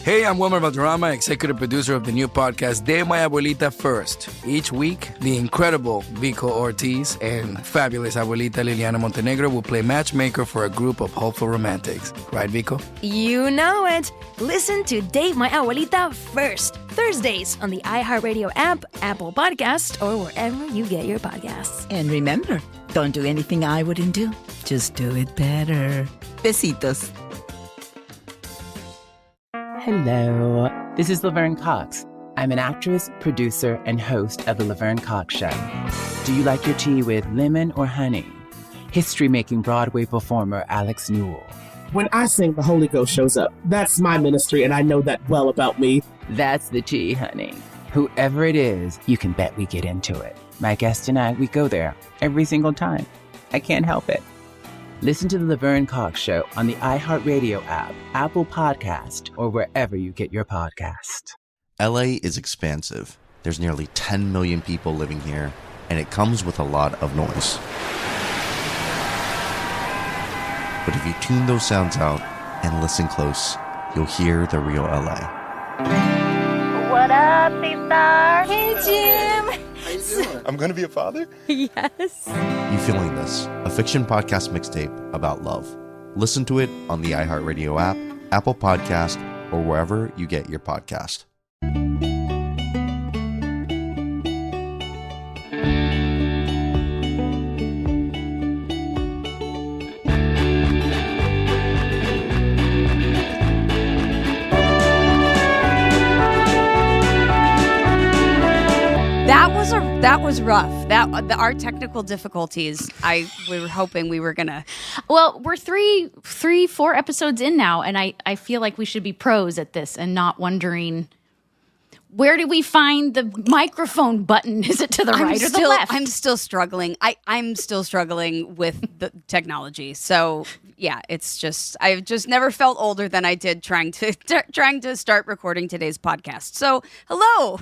Hey, I'm Wilmer Valderrama, executive producer of the new podcast De My Abuelita First. Each week, the incredible Vico Ortiz and fabulous Abuelita Liliana Montenegro will play matchmaker for a group of hopeful romantics. Right, Vico? You know it. Listen to Date My Abuelita First, Thursdays on the iHeartRadio app, Apple Podcast, or wherever you get your podcasts. And remember, don't do anything I wouldn't do. Just do it better. Besitos. Hello, this is Laverne Cox. I'm an actress, producer, and host of The Laverne Cox Show. Do you like your tea with lemon or honey? History-making Broadway performer Alex Newell. When I sing, the Holy Ghost shows up. That's my ministry, and I know that well about me. That's the tea, honey. Whoever it is, you can bet we get into it. My guest and I, we go there every single time. I can't help it. Listen to The Laverne Cox Show on the iHeartRadio app, Apple Podcast, or wherever you get your podcast. LA is expansive. There's nearly 10 million people living here, and it comes with a lot of noise. But if you tune those sounds out and listen close, you'll hear the real LA. What up, C-Star? Hey, Jim. How you doing? I'm going to be a father? Yes. You Feeling This, a fiction podcast mixtape about love. Listen to it on the iHeartRadio app, Apple Podcast, or wherever you get your podcast. That was rough. Our technical difficulties. We were hoping we were gonna. Well, we're four episodes in now, and I feel like we should be pros at this and not wondering where do we find the microphone button? Is it to the right or the left? I'm still struggling. I'm still struggling with the technology. So yeah, it's just I've just never felt older than I did trying to start recording today's podcast. So hello.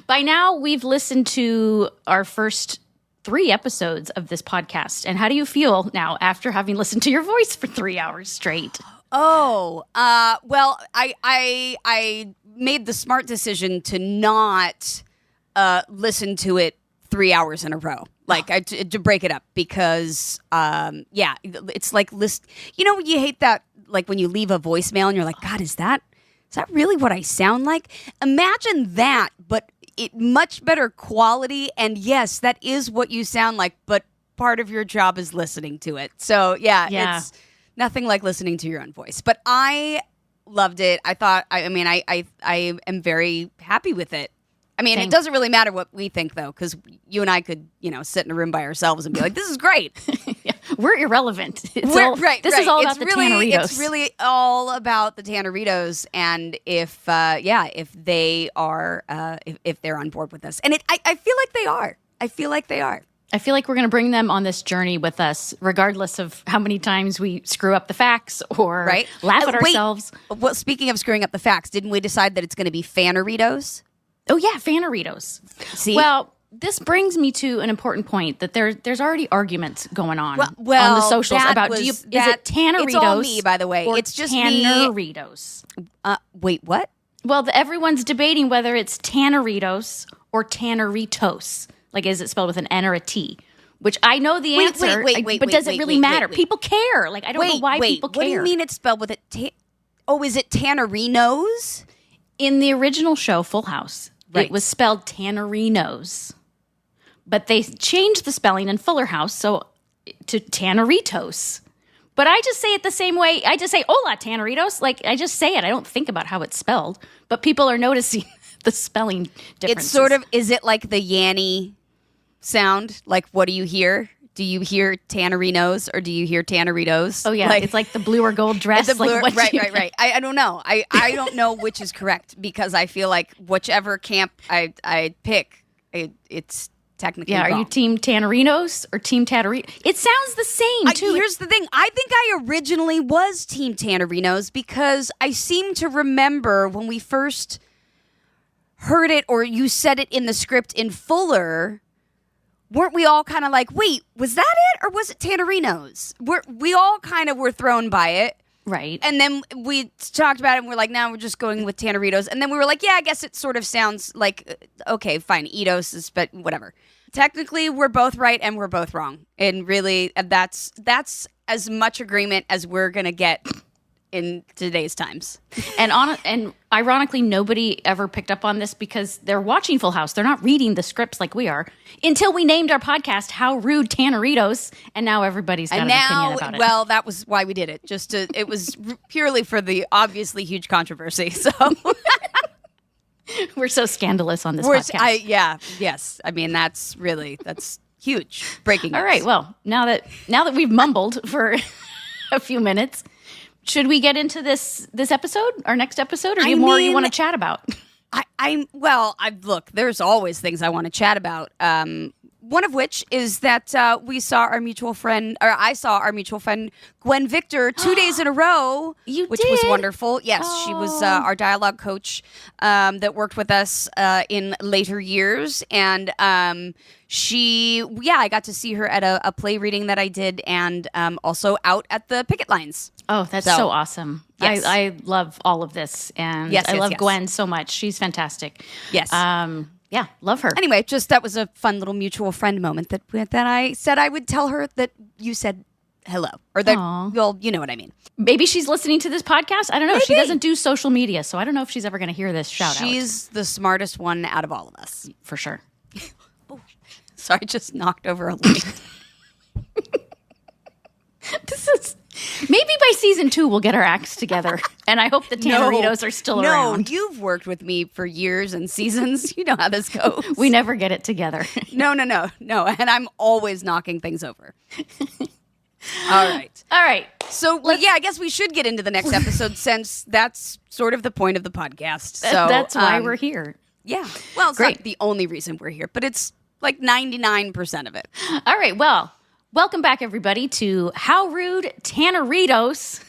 By now, we've listened to our first 3 episodes of this podcast. And how do you feel now after having listened to your voice for 3 hours straight? Oh, well, I made the smart decision to not listen to it 3 hours in a row. Like to break it up because, yeah, it's like you hate that, like when you leave a voicemail and you're like, God, is that really what I sound like? Imagine that, but it much better quality. And yes, that is what you sound like, but part of your job is listening to it. So yeah. It's nothing like listening to your own voice. But I loved it. I am very happy with it. I mean, It doesn't really matter what we think, though, because you and I could, sit in a room by ourselves and be like, this is great. Yeah, we're irrelevant. This is all about the Tanneritos. It's really all about the Tanneritos, and if they are, if they're on board with us. And I feel like they are. I feel like we're going to bring them on this journey with us, regardless of how many times we screw up the facts or laugh at ourselves. Well, speaking of screwing up the facts, didn't we decide that it's going to be Tanneritos? Oh, yeah, Tanneritos. See? Well, this brings me to an important point that there's already arguments going on on well, the socials about is it Tanneritos? It's all me, by the way. It's just Tanneritos. Wait, what? Well, everyone's debating whether it's Tanneritos or Tanneritos. Like, is it spelled with an N or a T? Which I know the answer, but does it really matter? People care. Like, I don't know why people care. What do you mean it's spelled with a T? Oh, is it Tannerinos? In the original show, Full House, it was spelled Tannerinos. But they changed the spelling in Fuller House to Tanneritos. But I just say it the same way. I just say, hola, Tanneritos. Like, I just say it. I don't think about how it's spelled. But people are noticing the spelling differences. It's sort of, is it like the Yanny sound? Like, what do you hear? Do you hear Tannerinos or do you hear Tanneritos? Oh, yeah. It's like the blue or gold dress. Right. I don't know. I don't know which is correct because I feel like whichever camp I pick, it's technically wrong. Are you Team Tannerinos or Team Tanneritos? It sounds the same, too. Here's the thing. I think I originally was Team Tannerinos because I seem to remember when we first heard it or you said it in the script in Fuller, weren't we all kind of like, wait, was that it or was it Tannerinos? We all kind of were thrown by it. Right. And then we talked about it and we're like, now we're just going with Tanneritos. And then we were like, yeah, I guess it sort of sounds like, okay, fine, Edos is, but whatever. Technically, we're both right and we're both wrong. And really, that's as much agreement as we're going to get in today's times. And ironically, nobody ever picked up on this because they're watching Full House. They're not reading the scripts like we are until we named our podcast How Rude Tanneritos, and now everybody's got an opinion about it. Well, that was why we did it. It was purely for the obviously huge controversy. So we're so scandalous on this podcast. Yes. I mean, that's huge breaking news. All right. Well, now that we've mumbled for a few minutes, should we get into this episode, our next episode, or do you want to chat about? Look, there's always things I want to chat about. One of which is that I saw our mutual friend Gwen Victor 2 days in a row, which was wonderful. Yes, she was our dialogue coach that worked with us in later years, and I got to see her at a play reading that I did, and also out at the picket lines. Oh, that's so awesome. Yes. I love all of this, and I love Gwen so much. She's fantastic. Yes. Yeah, love her. Anyway, that was a fun little mutual friend moment that I said I would tell her that you said hello. Or that, well, you know what I mean. Maybe she's listening to this podcast. I don't know. Maybe. She doesn't do social media, so I don't know if she's ever going to hear this shout out. She's the smartest one out of all of us. For sure. Oh, sorry, I just knocked over a light. Maybe by season 2 we'll get our acts together, and I hope the Tanneritos are still around. No, you've worked with me for years and seasons. You know how this goes. We never get it together. No, and I'm always knocking things over. All right. So, I guess we should get into the next episode since that's sort of the point of the podcast. So that's why we're here. Yeah. Well, it's not the only reason we're here, but it's like 99% of it. All right. Well, welcome back, everybody, to How Rude Tanneritos.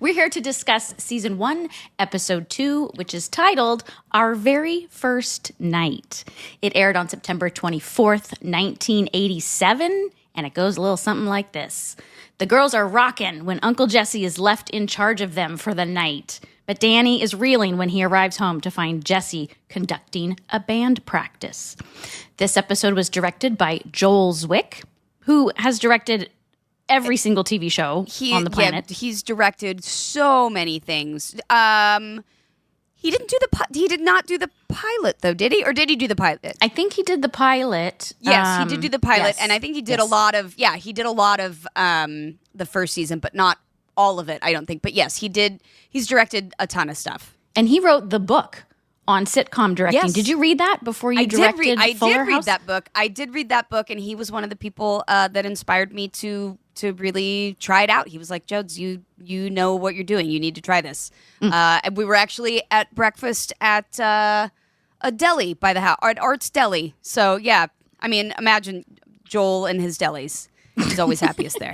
We're here to discuss Season 1, Episode 2, which is titled Our Very First Night. It aired on September 24th, 1987, and it goes a little something like this. The girls are rockin' when Uncle Jesse is left in charge of them for the night, but Danny is reeling when he arrives home to find Jesse conducting a band practice. This episode was directed by Joel Zwick, who has directed every single TV show on the planet. Yeah, he's directed so many things. He did not do the pilot though, did he? Or did he do the pilot? I think he did the pilit. Yes, he did do the pilot, and I think he did a lot of the first season, but not all of it, I don't think. But yes, he did. He's directed a ton of stuff. And he wrote the book on sitcom directing. Yes. Did you read that before you directed Fuller House? I did read that book, and he was one of the people that inspired me to really try it out. He was like, Jodes, you know what you're doing. You need to try this. And we were actually at breakfast at a deli by the house, at Art's Deli. So, yeah, I mean, imagine Joel and his delis. He's always happiest there.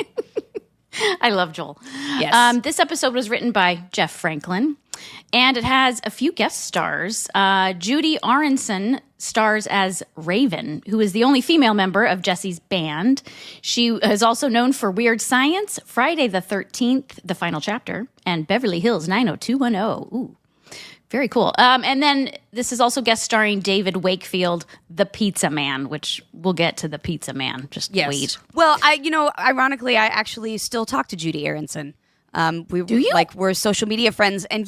I love Joel. Yes. This episode was written by Jeff Franklin, and it has a few guest stars. Jodie Andrea stars as Raven, who is the only female member of Jesse's band. She is also known for Weird Science, Friday the 13th, the final chapter, and Beverly Hills 90210. Ooh, very cool. And then this is also guest starring David Wakefield, the Pizza Man, which we'll get to the Pizza Man. Just wait. Well, ironically, I actually still talk to Jodie Andrea. Do you? We're social media friends, and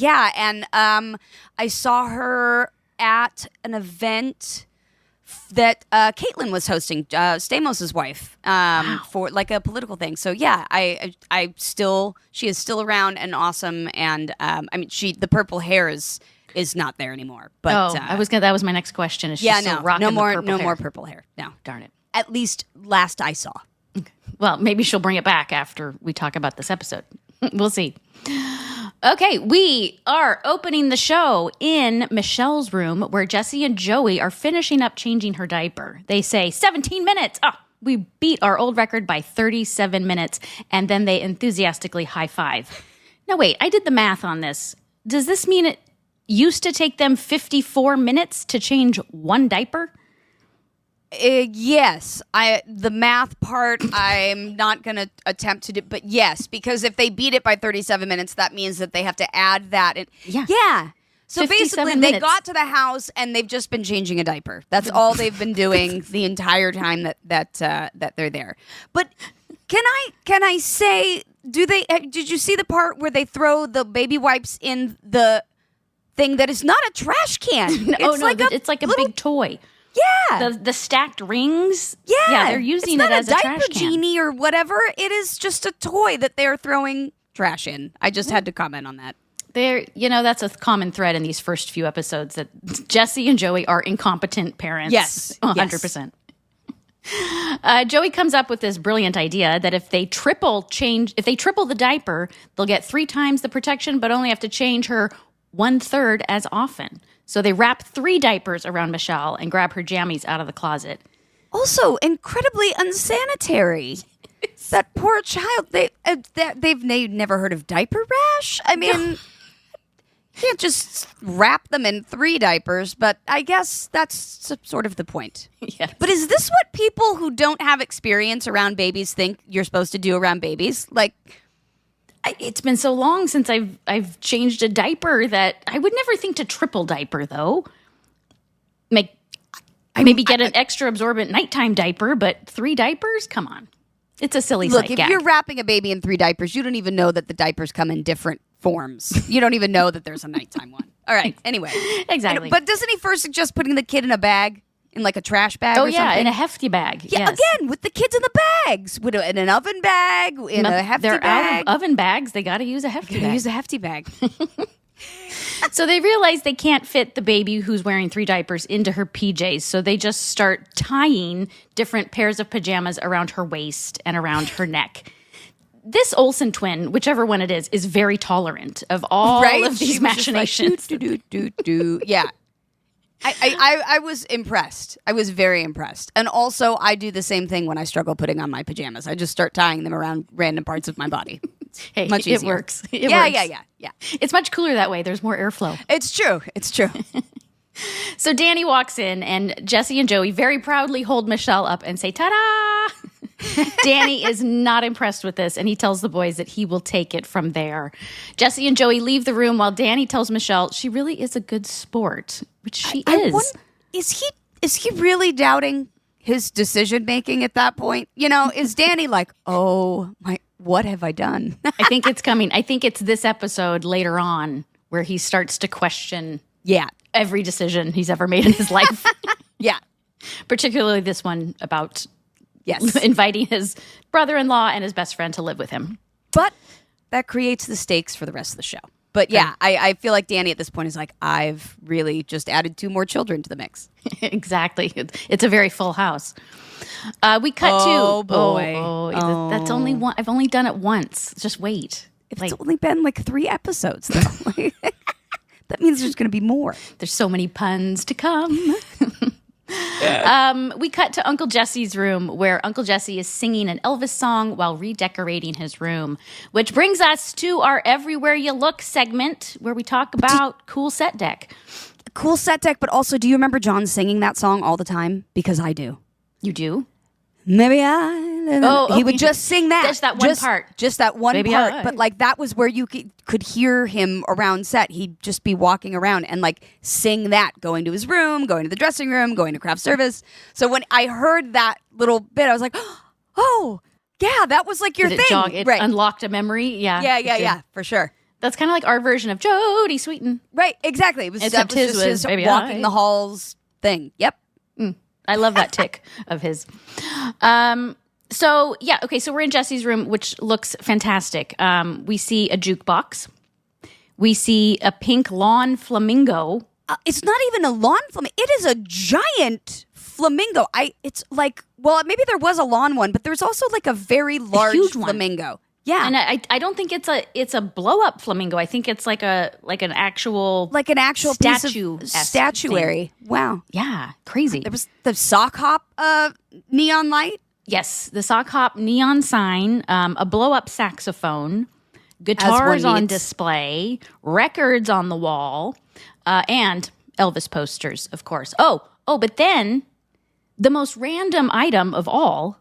I saw her at an event that Caitlin was hosting, Stamos' wife, for like a political thing. So yeah, she is still around and awesome, and the purple hair is not there anymore. But that was my next question. Is she still rocking the purple hair? more purple hair. No, darn it. At least last I saw. Well, maybe she'll bring it back after we talk about this episode. We'll see. Okay, we are opening the show in Michelle's room where Jesse and Joey are finishing up changing her diaper. They say 17 minutes. We beat our old record by 37 minutes, and then they enthusiastically high five. Now wait, I did the math on this. Does this mean it used to take them 54 minutes to change one diaper? Yes, the math part I'm not going to attempt to do, but yes, because if they beat it by 37 minutes, that means that they have to add that. Yeah. So basically, they got to the house and they've just been changing a diaper. That's all they've been doing the entire time that they're there. But can I say, did you see the part where they throw the baby wipes in the thing that is not a trash can? It's like a big toy. Yeah. The stacked rings. Yeah. They're using it as a trash can. It's not a diaper genie or whatever. It is just a toy that they're throwing trash in. I just had to comment on that. That's a common thread in these first few episodes that Jesse and Joey are incompetent parents. Yes. 100%. Joey comes up with this brilliant idea that if they triple the diaper, they'll get 3 times the protection, but only have to change her 1/3 as often. So they wrap 3 diapers around Michelle and grab her jammies out of the closet. Also, incredibly unsanitary. That poor child. They've never heard of diaper rash. I mean, you can't just wrap them in 3 diapers. But I guess that's sort of the point. Yes. But is this what people who don't have experience around babies think you're supposed to do around babies? Like, it's been so long since I've changed a diaper that I would never think to triple diaper, though. Maybe get an extra absorbent nighttime diaper, but 3 diapers? Come on. It's a silly Look, sight if gag. you're wrapping a baby in 3 diapers, you don't even know that the diapers come in different forms. You don't even know that there's a nighttime one. All right, anyway. Exactly. But doesn't he first suggest putting the kid in a bag? In like a trash bag or something? In a hefty bag. Yeah, yes. Again, with the kids in the bags. In an oven bag, in a hefty They're bag. out of oven bags. They got to use a hefty bag. Use a hefty bag. So they realize they can't fit the baby who's wearing 3 diapers into her PJs. So they just start tying different pairs of pajamas around her waist and around her neck. This Olsen twin, whichever one it is very tolerant of all of these machinations. Yeah. I was impressed. I was very impressed. And also, I do the same thing when I struggle putting on my pajamas. I just start tying them around random parts of my body. Hey, much easier. It works. Yeah. It's much cooler that way. There's more airflow. It's true. So Danny walks in, and Jesse and Joey very proudly hold Michelle up and say, ta-da! Danny is not impressed with this, and he tells the boys that he will take it from there. Jesse and Joey leave the room while Danny tells Michelle she really is a good sport, which she is. Is he really doubting his decision-making at that point? Is Danny like, oh, what have I done? I think it's coming. I think it's this episode later on where he starts to question every decision he's ever made in his life. Yeah. Particularly this one about inviting his brother-in-law and his best friend to live with him. But that creates the stakes for the rest of the show. But yeah, I feel like Danny at this point is like, I've really just added 2 more children to the mix. Exactly. It's a very full house. We cut to... Oh, boy. That's only one. I've only done it once. Just wait. It's only been 3 episodes, though. That means there's going to be more. There's so many puns to come. We cut to Uncle Jesse's room where Uncle Jesse is singing an Elvis song while redecorating his room, which brings us to our Everywhere You Look segment where we talk about cool set deck. Cool set deck, but also, do you remember John singing that song all the time? Because I do. You do? Maybe he would just sing that. Just that one part. Just that one part. But that was where you could hear him around set. He'd just be walking around and sing that, going to his room, going to the dressing room, going to craft service. So when I heard that little bit, I was like, oh, yeah, that was your thing. It unlocked a memory. Yeah, for sure. That's kind of like our version of Jodie Sweeton. Right, exactly. Except his was walking the halls thing. Yep. I love that tick of his. So we're in Jesse's room, which looks fantastic. We see a jukebox. We see a pink lawn flamingo. It's not even a lawn flamingo. It is a giant flamingo. Maybe there was a lawn one, but there's also a very large flamingo. Yeah, and I don't think it's a blow up flamingo. I think it's an actual statue piece of statuary. Thing. Wow, yeah, crazy. There was the sock hop neon light. Yes, the sock hop neon sign, a blow up saxophone, guitars on display, records on the wall, and Elvis posters, of course. Oh, but then the most random item of all,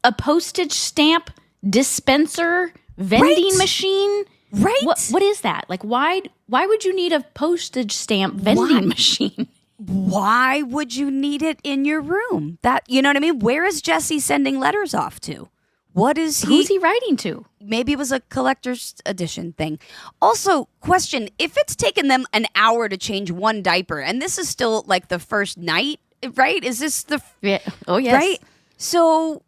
a postage stamp dispenser vending machine. Right. What is that? Like, why would you need a postage stamp vending machine? Why would you need it in your room? That, you know what I mean? Where is Jesse sending letters off to? Who's he writing to? Maybe it was a collector's edition thing. Also, question, if it's taken them an hour to change one diaper, and this is still like the first night, right? Is this the... Yeah. Oh, yes. Right? So...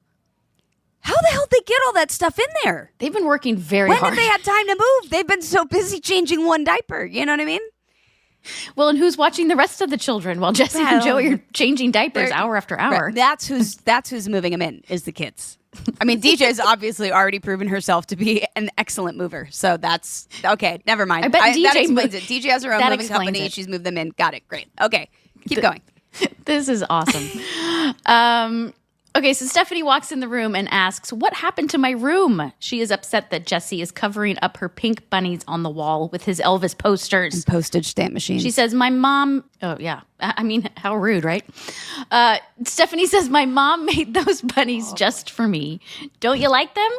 how the hell did they get all that stuff in there? They've been working very hard. When did they have time to move? They've been so busy changing one diaper. You know what I mean? Well, and who's watching the rest of the children while Jesse and Joey are changing diapers hour after hour? Right. That's who's moving them in, is the kids. I mean, DJ's obviously already proven herself to be an excellent mover. So that's, okay, never mind. I bet DJ that explains it. DJ has her own moving company. It. She's moved them in. Got it. Great. Okay, keep going. This is awesome. Okay, so Stephanie walks in the room and asks, what happened to my room? She is upset that Jesse is covering up her pink bunnies on the wall with his Elvis posters. And postage stamp machines. She says, my mom... Oh, yeah. I mean, how rude, right? Stephanie says, my mom made those bunnies just for me. Don't you like them?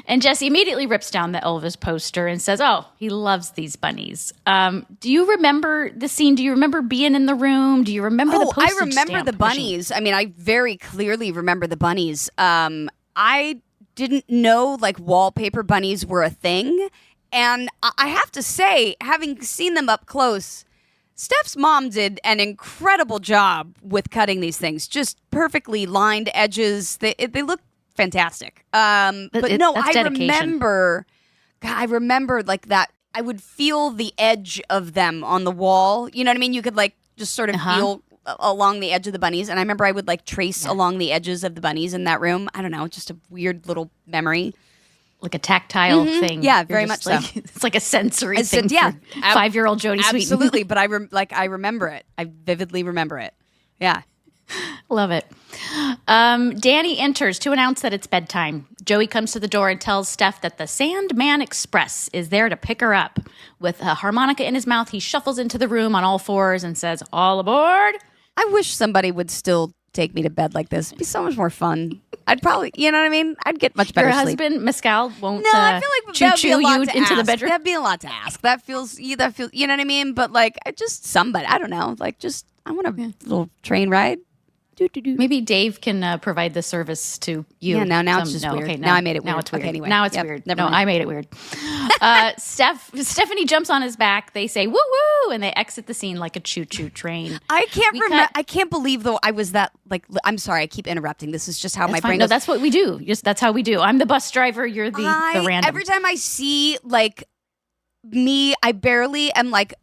And Jesse immediately rips down the Elvis poster and says, oh, he loves these bunnies. Do you remember the scene? Do you remember being in the room? Do you remember the postage I remember the bunnies. Machine? I mean, I very clearly remember the bunnies. I didn't know, like, wallpaper bunnies were a thing. And I have to say, having seen them up close, Steph's mom did an incredible job with cutting these things. Just perfectly lined edges. They look fantastic. I remember like that. I would feel the edge of them on the wall. You know what I mean? You could like just sort of feel along the edge of the bunnies. And I remember I would like trace along the edges of the bunnies in that room. I don't know, just a weird little memory. Like a tactile thing. Yeah, very much like, so. It's like a sensory thing for 5-year-old Jodie Sweetin. Absolutely, but I remember it. I vividly remember it. Yeah. Love it. Danny enters to announce that it's bedtime. Joey comes to the door and tells Steph that the Sandman Express is there to pick her up. With a harmonica in his mouth, he shuffles into the room on all fours and says, all aboard. I wish somebody would still take me to bed like this. It'd be so much more fun. I'd probably, you know what I mean? I'd get much better sleep. Your husband, Mescal, won't I feel like choo-choo you into the bedroom? That'd be a lot to ask. That feels, you know what I mean? But like, just somebody, I don't know, like just, I want a little train ride. Maybe Dave can provide the service to you. Yeah, now it's just weird. Okay, now I made it weird. Now it's weird. Okay, anyway. Now it's weird. Never mind. I made it weird. Stephanie jumps on his back. They say, woo woo, and they exit the scene like a choo-choo train. I can't believe, though, I was that, like, I'm sorry, I keep interrupting. This is just how my brain goes. No, that's what we do. That's how we do. I'm the bus driver. You're the random. Every time I see, like, me, I barely am, like,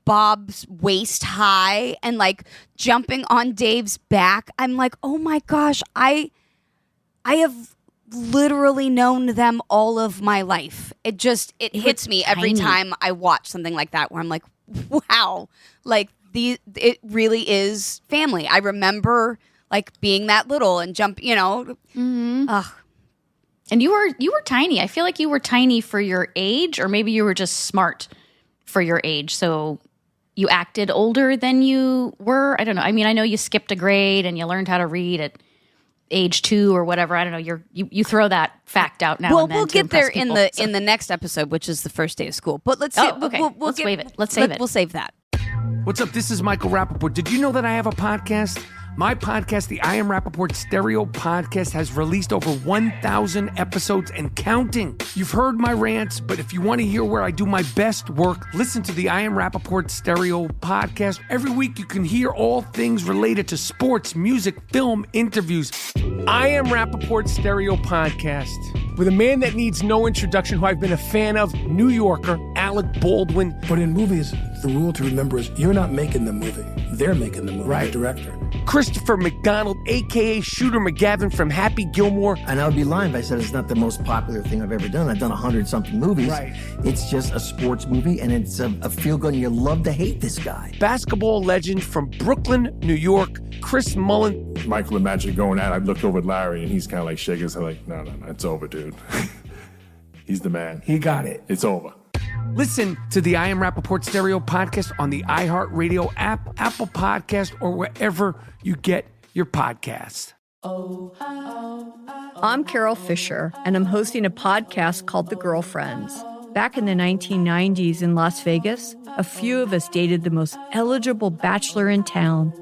Bob's waist high and like jumping on Dave's back. I'm like, oh my gosh, I have literally known them all of my life. It hits me every time I watch something like that where I'm like, wow, like it really is family. I remember like being that little and jump, you know. Mm-hmm. And you were tiny. I feel like you were tiny for your age, or maybe you were just smart for your age. So you acted older than you were. I don't know. I mean, I know you skipped a grade and you learned how to read at age 2 or whatever. I don't know. You throw that fact out now. Well, and then we'll get there in the next episode, which is the first day of school. But let's okay. Let's save it. Let's save it. We'll save that. What's up? This is Michael Rappaport. Did you know that I have a podcast? My podcast, the I Am Rappaport Stereo Podcast, has released over 1,000 episodes and counting. You've heard my rants, but if you want to hear where I do my best work, listen to the I Am Rappaport Stereo Podcast. Every week you can hear all things related to sports, music, film, interviews. I Am Rappaport Stereo Podcast with a man that needs no introduction, who I've been a fan of, New Yorker, Alec Baldwin. But in movies, the rule to remember is you're not making the movie. They're making the movie, right? The director. Christopher McDonald, a.k.a. Shooter McGavin from Happy Gilmore. And I would be lying if I said it's not the most popular thing I've ever done. I've done 100-something movies. Right. It's just a sports movie, and it's a feel-good, and you love to hate this guy. Basketball legend from Brooklyn, New York, Chris Mullen. Michael and Magic going at it. I looked over at Larry, and he's kind of like shaking his head like, no, it's over, dude. He's the man. He got it. It's over. Listen to the I Am Rappaport Stereo podcast on the iHeartRadio app, Apple Podcast, or wherever you get your podcasts. I'm Carol Fisher, and I'm hosting a podcast called The Girlfriends. Back in the 1990s in Las Vegas, a few of us dated the most eligible bachelor in town,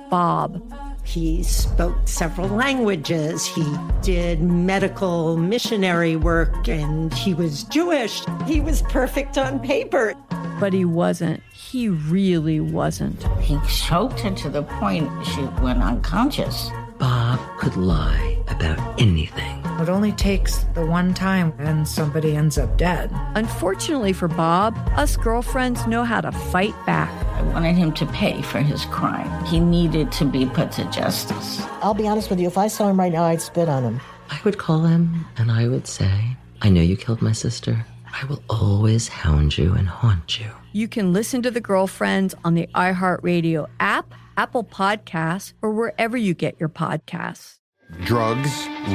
Bob. He spoke several languages. He did medical missionary work, and he was Jewish. He was perfect on paper. But he wasn't. He really wasn't. He choked her to the point she went unconscious. Bob could lie about anything. It only takes the one time and somebody ends up dead. Unfortunately for Bob, us girlfriends know how to fight back. I wanted him to pay for his crime. He needed to be put to justice. I'll be honest with you, if I saw him right now, I'd spit on him. I would call him and I would say, I know you killed my sister. I will always hound you and haunt you. You can listen to The Girlfriends on the iHeartRadio app, Apple Podcasts, or wherever you get your podcasts. Drugs,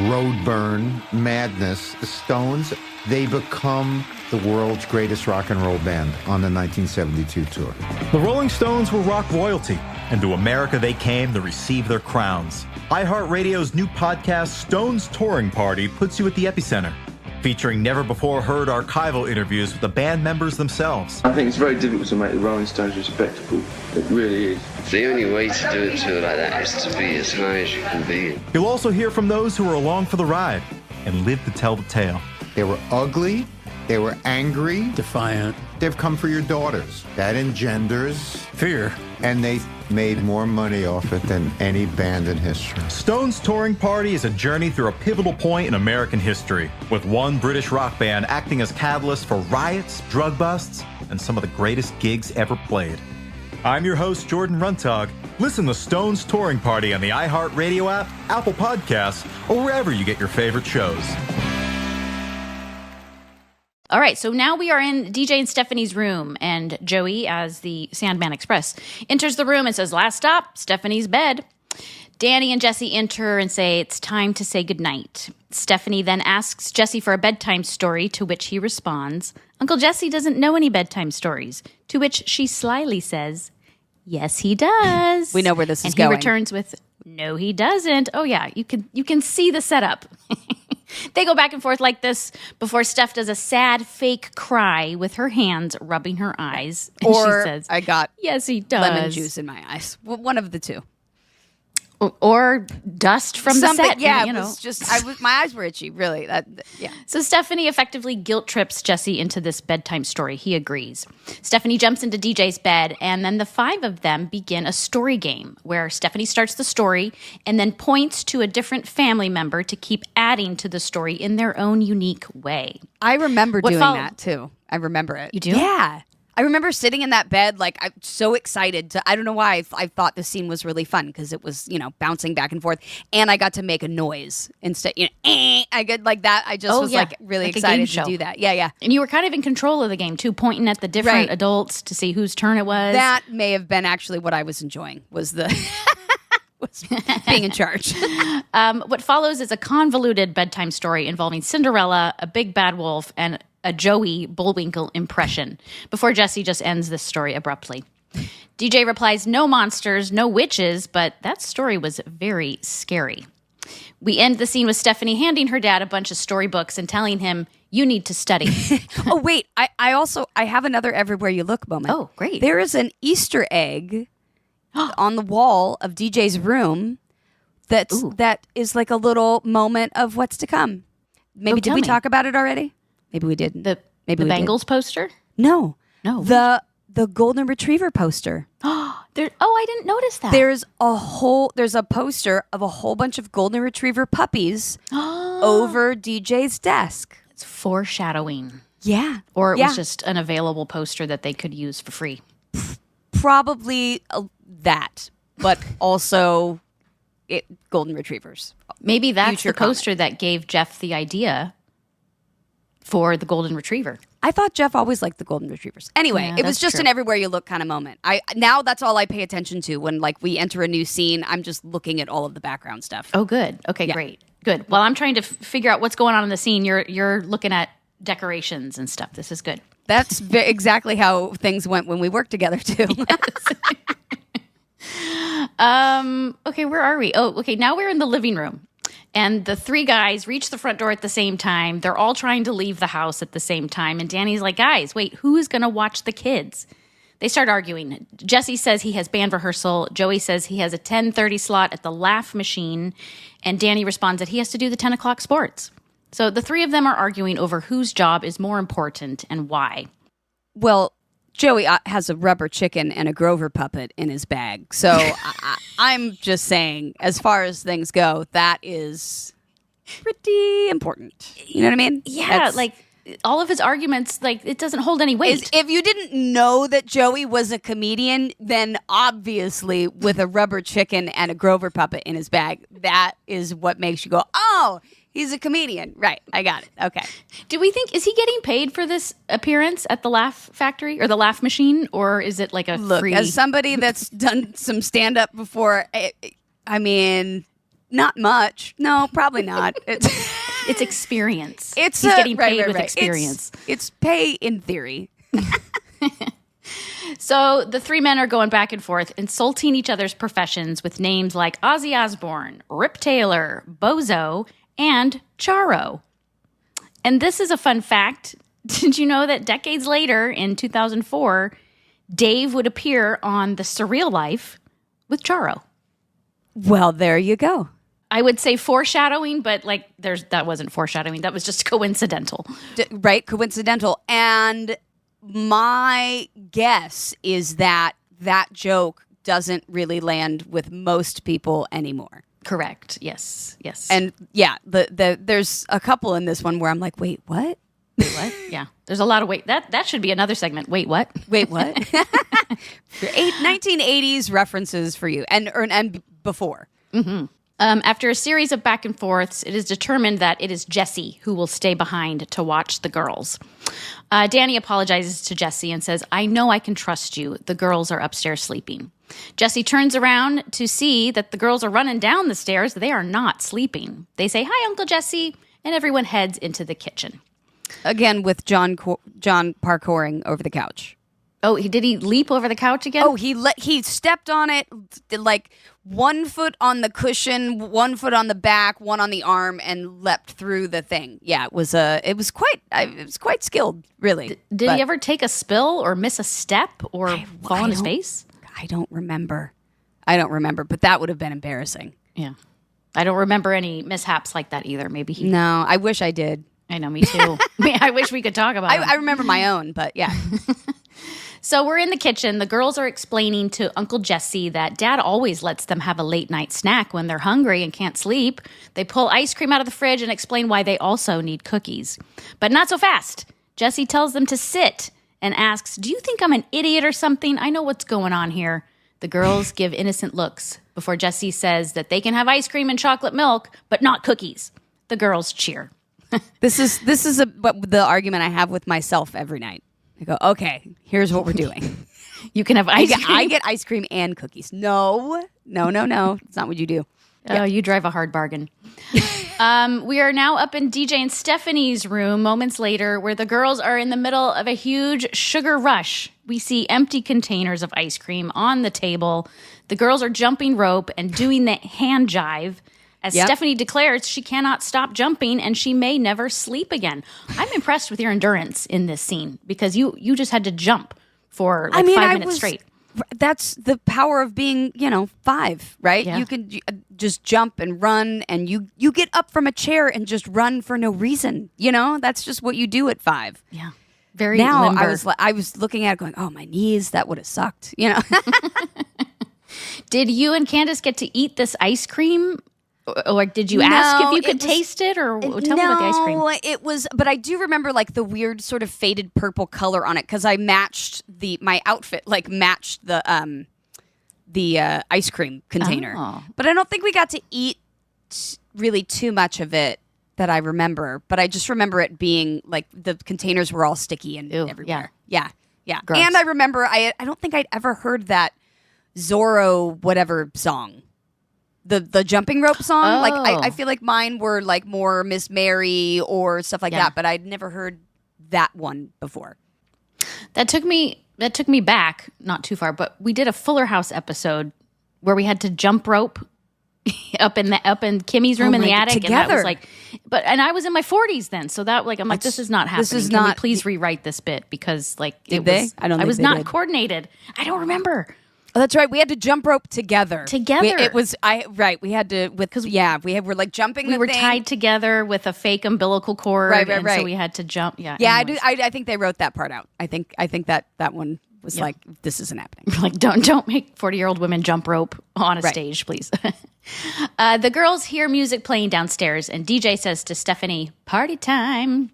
road burn, madness, the Stones, they become the world's greatest rock and roll band on the 1972 tour. The Rolling Stones were rock royalty, and to America they came to receive their crowns. iHeartRadio's new podcast, Stones Touring Party, puts you at the epicenter, featuring never-before-heard archival interviews with the band members themselves. I think it's very difficult to make the Rolling Stones respectable. It really is. The only way to do it to like that is to be as high as you can be. You'll also hear from those who were along for the ride and live to tell the tale. They were ugly, they were angry, defiant. They've come for your daughters. That engenders fear. And they made more money off it than any band in history. Stones Touring Party is a journey through a pivotal point in American history, with one British rock band acting as catalyst for riots, drug busts, and some of the greatest gigs ever played. I'm your host, Jordan Runtag. Listen to Stones Touring Party on the iHeartRadio app, Apple Podcasts, or wherever you get your favorite shows. All right, so now we are in DJ and Stephanie's room, and Joey, as the Sandman Express, enters the room and says, "Last stop, Stephanie's bed." Danny and Jesse enter and say it's time to say goodnight. Stephanie then asks Jesse for a bedtime story, to which he responds, "Uncle Jesse doesn't know any bedtime stories," to which she slyly says, "Yes, he does." We know where this is and going. He returns with, "No, he doesn't." Oh, yeah, you can see the setup. They go back and forth like this before Steph does a sad fake cry with her hands rubbing her eyes. And or she says, I got "Yes, he does." lemon juice in my eyes. One of the two. Or dust from the set. Yeah, you know. it was just my eyes were itchy. Really, yeah. So Stephanie effectively guilt trips Jesse into this bedtime story. He agrees. Stephanie jumps into DJ's bed, and then the five of them begin a story game where Stephanie starts the story and then points to a different family member to keep adding to the story in their own unique way. I remember doing that too. I remember it. You do? Yeah. I remember sitting in that bed, like, I'm so excited to, I don't know why I thought this scene was really fun because it was, bouncing back and forth, and I got to make a noise instead, I get like that. I just was like really like excited to do that. Yeah. And you were kind of in control of the game too, pointing at the different adults to see whose turn it was. That may have been actually what I was enjoying, was the was being in charge. What follows is a convoluted bedtime story involving Cinderella, a big bad wolf, and a Joey Bullwinkle impression, before Jesse just ends this story abruptly. DJ replies, "No monsters, no witches, but that story was very scary." We end the scene with Stephanie handing her dad a bunch of storybooks and telling him, "You need to study." Oh, wait. I have another Everywhere You Look moment. Oh, great. There is an Easter egg on the wall of DJ's room that is like a little moment of what's to come. Maybe did we talk about it already? Maybe we didn't. The Bengals poster? No. No. The Golden Retriever poster. I didn't notice that. There's a poster of a whole bunch of Golden Retriever puppies over DJ's desk. It's foreshadowing. Yeah. Or it was just an available poster that they could use for free. Probably that, but also Golden Retrievers. Maybe that's the poster that gave Jeff the idea for the Golden Retriever. I thought Jeff always liked the Golden Retrievers. Anyway, it was just an Everywhere You Look kind of moment. Now that's all I pay attention to when we enter a new scene. I'm just looking at all of the background stuff. Oh, good. Okay, great. Good. Well, I'm trying to figure out what's going on in the scene. You're looking at decorations and stuff. This is good. That's exactly how things went when we worked together too. Okay, where are we? Oh, okay, now we're in the living room. And the three guys reach the front door at the same time. They're all trying to leave the house at the same time. And Danny's like, guys, wait, who is going to watch the kids? They start arguing. Jesse says he has band rehearsal. Joey says he has a 10:30 slot at the Laugh Machine. And Danny responds that he has to do the 10 o'clock sports. So the three of them are arguing over whose job is more important and why. Well, Joey has a rubber chicken and a Grover puppet in his bag. So I'm just saying, as far as things go, that is pretty important. You know what I mean? Yeah, all of his arguments, it doesn't hold any weight. If you didn't know that Joey was a comedian, then obviously with a rubber chicken and a Grover puppet in his bag, that is what makes you go, oh, he's a comedian. Right. I got it. Okay. Do we think, is he getting paid for this appearance at the Laugh Factory or the Laugh Machine? Or is it like a free? As somebody that's done some stand-up before, I mean, not much. No, probably not. It's experience. He's getting paid with experience. It's pay in theory. So the three men are going back and forth, insulting each other's professions with names like Ozzy Osbourne, Rip Taylor, Bozo, and Charo. And this is a fun fact. Did you know that decades later, in 2004, Dave would appear on The Surreal Life with Charo? Well, there you go. I would say foreshadowing, but that wasn't foreshadowing. That was just coincidental. Right? Coincidental. And my guess is that joke doesn't really land with most people anymore. Correct. Yes. And yeah, there's a couple in this one where I'm like, wait, what? Wait, what? Yeah. There's a lot of wait. That should be another segment. Wait, what? Wait, what? 1980s references for you and before. Mm-hmm. After a series of back and forths, it is determined that it is Jesse who will stay behind to watch the girls. Danny apologizes to Jesse and says, I know I can trust you. The girls are upstairs sleeping. Jesse turns around to see that the girls are running down the stairs. They are not sleeping. They say, hi, Uncle Jesse, and everyone heads into the kitchen. Again, with John parkouring over the couch. Oh, did he leap over the couch again? Oh, he stepped on it, like 1 foot on the cushion, 1 foot on the back, one on the arm, and leapt through the thing. Yeah, it was quite skilled, really. Did he ever take a spill or miss a step or fall on his face? I don't remember, but that would have been embarrassing. Yeah, I don't remember any mishaps like that either. Maybe he. No, I wish I did. I know, me too. I wish we could talk about it. I remember my own, but yeah. So we're in the kitchen. The girls are explaining to Uncle Jesse that Dad always lets them have a late night snack when they're hungry and can't sleep. They pull ice cream out of the fridge and explain why they also need cookies. But not so fast. Jesse tells them to sit and asks, do you think I'm an idiot or something? I know what's going on here. The girls give innocent looks before Jesse says that they can have ice cream and chocolate milk, but not cookies. The girls cheer. This is the argument I have with myself every night. I go, okay, here's what we're doing. You can have ice cream. I get ice cream and cookies. No. It's not what you do. Oh, you drive a hard bargain. We are now up in DJ and Stephanie's room moments later, where the girls are in the middle of a huge sugar rush. We see empty containers of ice cream on the table. The girls are jumping rope and doing the hand jive. As Stephanie declares, she cannot stop jumping and she may never sleep again. I'm impressed with your endurance in this scene because you just had to jump for 5 minutes straight. That's the power of being, 5, right? Yeah. You can just jump and run and you get up from a chair and just run for no reason. That's just what you do at 5. Yeah. Very now limber. I was looking at it going, oh, my knees, that would have sucked, Did you and Candace get to eat this ice cream? Or did you ask if you could taste it? Or tell me about the ice cream. No, it was, but I do remember the weird sort of faded purple color on it because I matched my outfit, matched the ice cream container. Oh. But I don't think we got to eat really too much of it that I remember. But I just remember it being the containers were all sticky and everywhere. Yeah. Gross. And I remember I don't think I'd ever heard that Zorro whatever song. The jumping rope song, I feel like mine were more Miss Mary or stuff like that, but I'd never heard that one before. That took me back, not too far, but we did a Fuller House episode where we had to jump rope up in Kimmy's room in the attic. Together. And that was like, and I was in my 40s then. So that I'm like, this is not happening. This is Can we not- please rewrite this bit? Because like, Did they? I don't I think was they not did. coordinated. I don't remember. Oh, that's right. We had to jump rope together. Together. We had to we're like jumping. We were tied together with a fake umbilical cord. Right. And so we had to jump. Yeah. Yeah, anyways. I think they wrote that part out. I think that one was like, this isn't happening. Like, don't make 40-year-old women jump rope on a stage, please. The girls hear music playing downstairs, and DJ says to Stephanie, "Party time."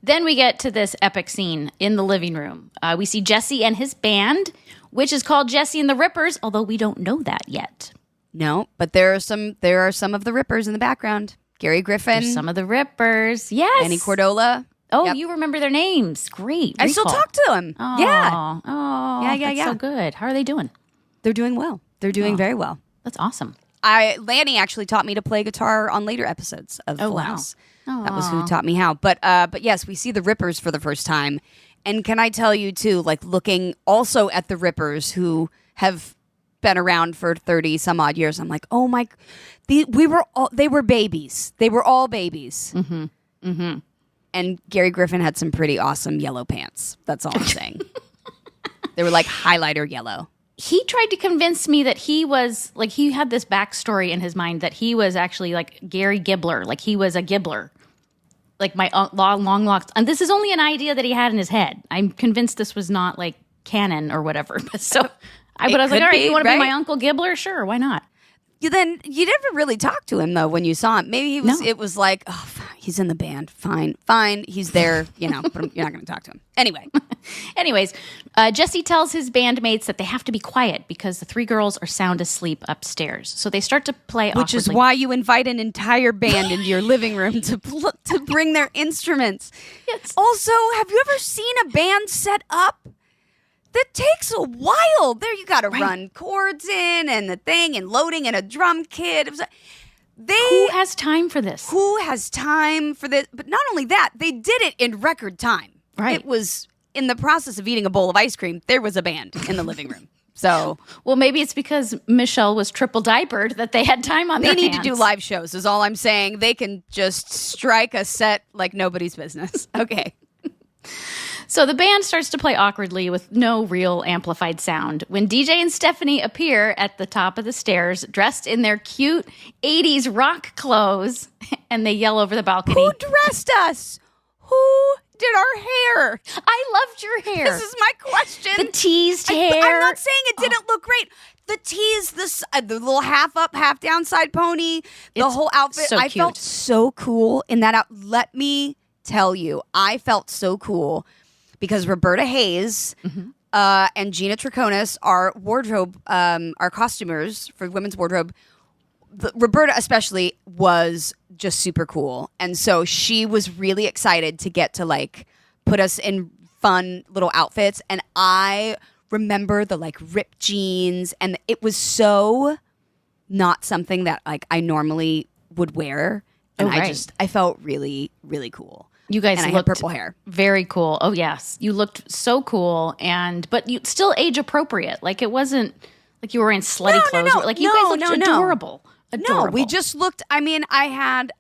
Then we get to this epic scene in the living room. We see Jesse and his band, which is called Jesse and the Rippers, although we don't know that yet. No, but there are some of the Rippers in the background. Gary Griffin. There's some of the Rippers. Yes. Annie Cordola. Oh, you remember their names. Great. I still recall. talk to them. Oh, Yeah. Oh, Yeah. that's so good. How are they doing? They're doing well. They're doing very well. That's awesome. Lanny actually taught me to play guitar on later episodes of Full House. That was who taught me how. But yes, we see the Rippers for the first time. And can I tell you too, like looking also at the Rippers who have been around for 30 some odd years, I'm like, oh my, they were babies. They were all babies. Mm-hmm. Mm-hmm. And Gary Griffin had some pretty awesome yellow pants. That's all I'm saying. They were like highlighter yellow. He tried to convince me that he was like, he had this backstory in his mind that he was actually like Gary Gibbler, like he was a Gibbler, like my long locks. And this is only an idea that he had in his head. I'm convinced this was not like canon or whatever. So I was like, all right, you want to be my Uncle Gibbler? Sure, why not? Then you never really talked to him though when you saw him. Maybe he was. No. It was like, oh, fine, he's in the band. Fine, he's there. But you're not going to talk to him anyway. Anyways, Jesse tells his bandmates that they have to be quiet because the three girls are sound asleep upstairs. So they start to play, which is why you invite an entire band into your living room to bring their instruments. Yes. Also, have you ever seen a band set up? That takes a while. There you got to run chords in and the thing and loading in a drum kit. Who has time for this? Who has time for this? But not only that, they did it in record time. Right. It was in the process of eating a bowl of ice cream. There was a band in the living room. So, well, maybe it's because Michelle was triple diapered that they had time on their hands. They need to do live shows is all I'm saying. They can just strike a set like nobody's business. Okay. So the band starts to play awkwardly with no real amplified sound when DJ and Stephanie appear at the top of the stairs dressed in their cute 80s rock clothes and they yell over the balcony. Who dressed us? Who did our hair? I loved your hair. This is my question. The teased hair. I'm not saying it didn't look great. The tease, the little half up, half down side pony, the whole outfit. So I cute. felt so cool in that Let me tell you, I felt so cool. Because Roberta Hayes and Gina Triconis are wardrobe, our costumers for women's wardrobe. Roberta especially was just super cool. And so she was really excited to get to like put us in fun little outfits. And I remember the like ripped jeans and it was so not something that like I normally would wear. And I felt really, really cool. You guys and I looked had purple hair. Very cool. Oh yes, you looked so cool, but you still age appropriate. Like it wasn't like you were in slutty clothes. Like you guys looked adorable. Adorable. No, we just looked. I mean, I had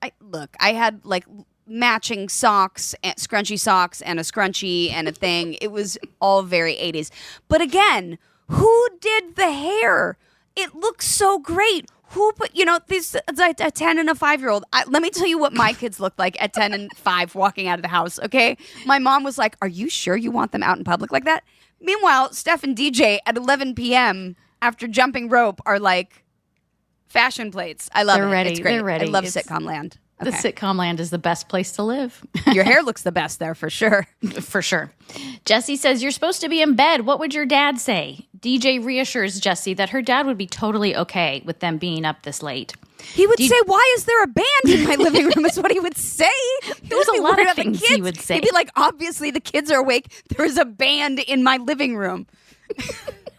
like matching socks, and scrunchy socks, and a scrunchie and a thing. It was all very 80s. But again, who did the hair? It looks so great. Who put, these a 10 and a 5-year-old. Let me tell you what my kids looked like at 10 and 5 walking out of the house, okay? My mom was like, are you sure you want them out in public like that? Meanwhile, Steph and DJ at 11 p.m. after jumping rope are like fashion plates. I love it. Ready. It's great. They're ready. I love sitcom land. Okay. The sitcom land is the best place to live. Your hair looks the best there for sure. For sure. Jesse says, you're supposed to be in bed. What would your dad say? DJ reassures Jesse that her dad would be totally okay with them being up this late. He would say, why is there a band in my living room is what he would say. There's a lot of things he would say. He'd be like, obviously the kids are awake. There's a band in my living room.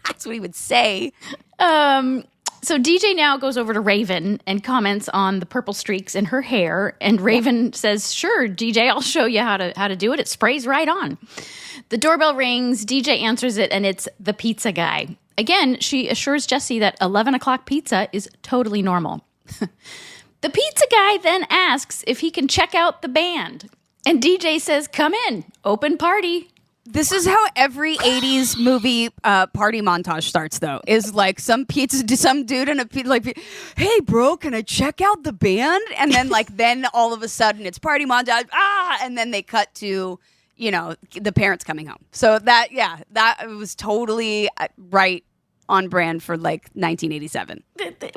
That's what he would say. So DJ now goes over to Raven and comments on the purple streaks in her hair. And Raven says, sure, DJ, I'll show you how to do it. It sprays right on. The doorbell rings, DJ answers it, and it's the pizza guy. Again, she assures Jesse that 11 o'clock pizza is totally normal. The pizza guy then asks if he can check out the band. And DJ says, come in, open party. This is how every 80s movie party montage starts, though, is like some dude in a pizza, like, hey, bro, can I check out the band? And then, then all of a sudden it's party montage, and then they cut to, the parents coming home. So that was totally right on brand for 1987. But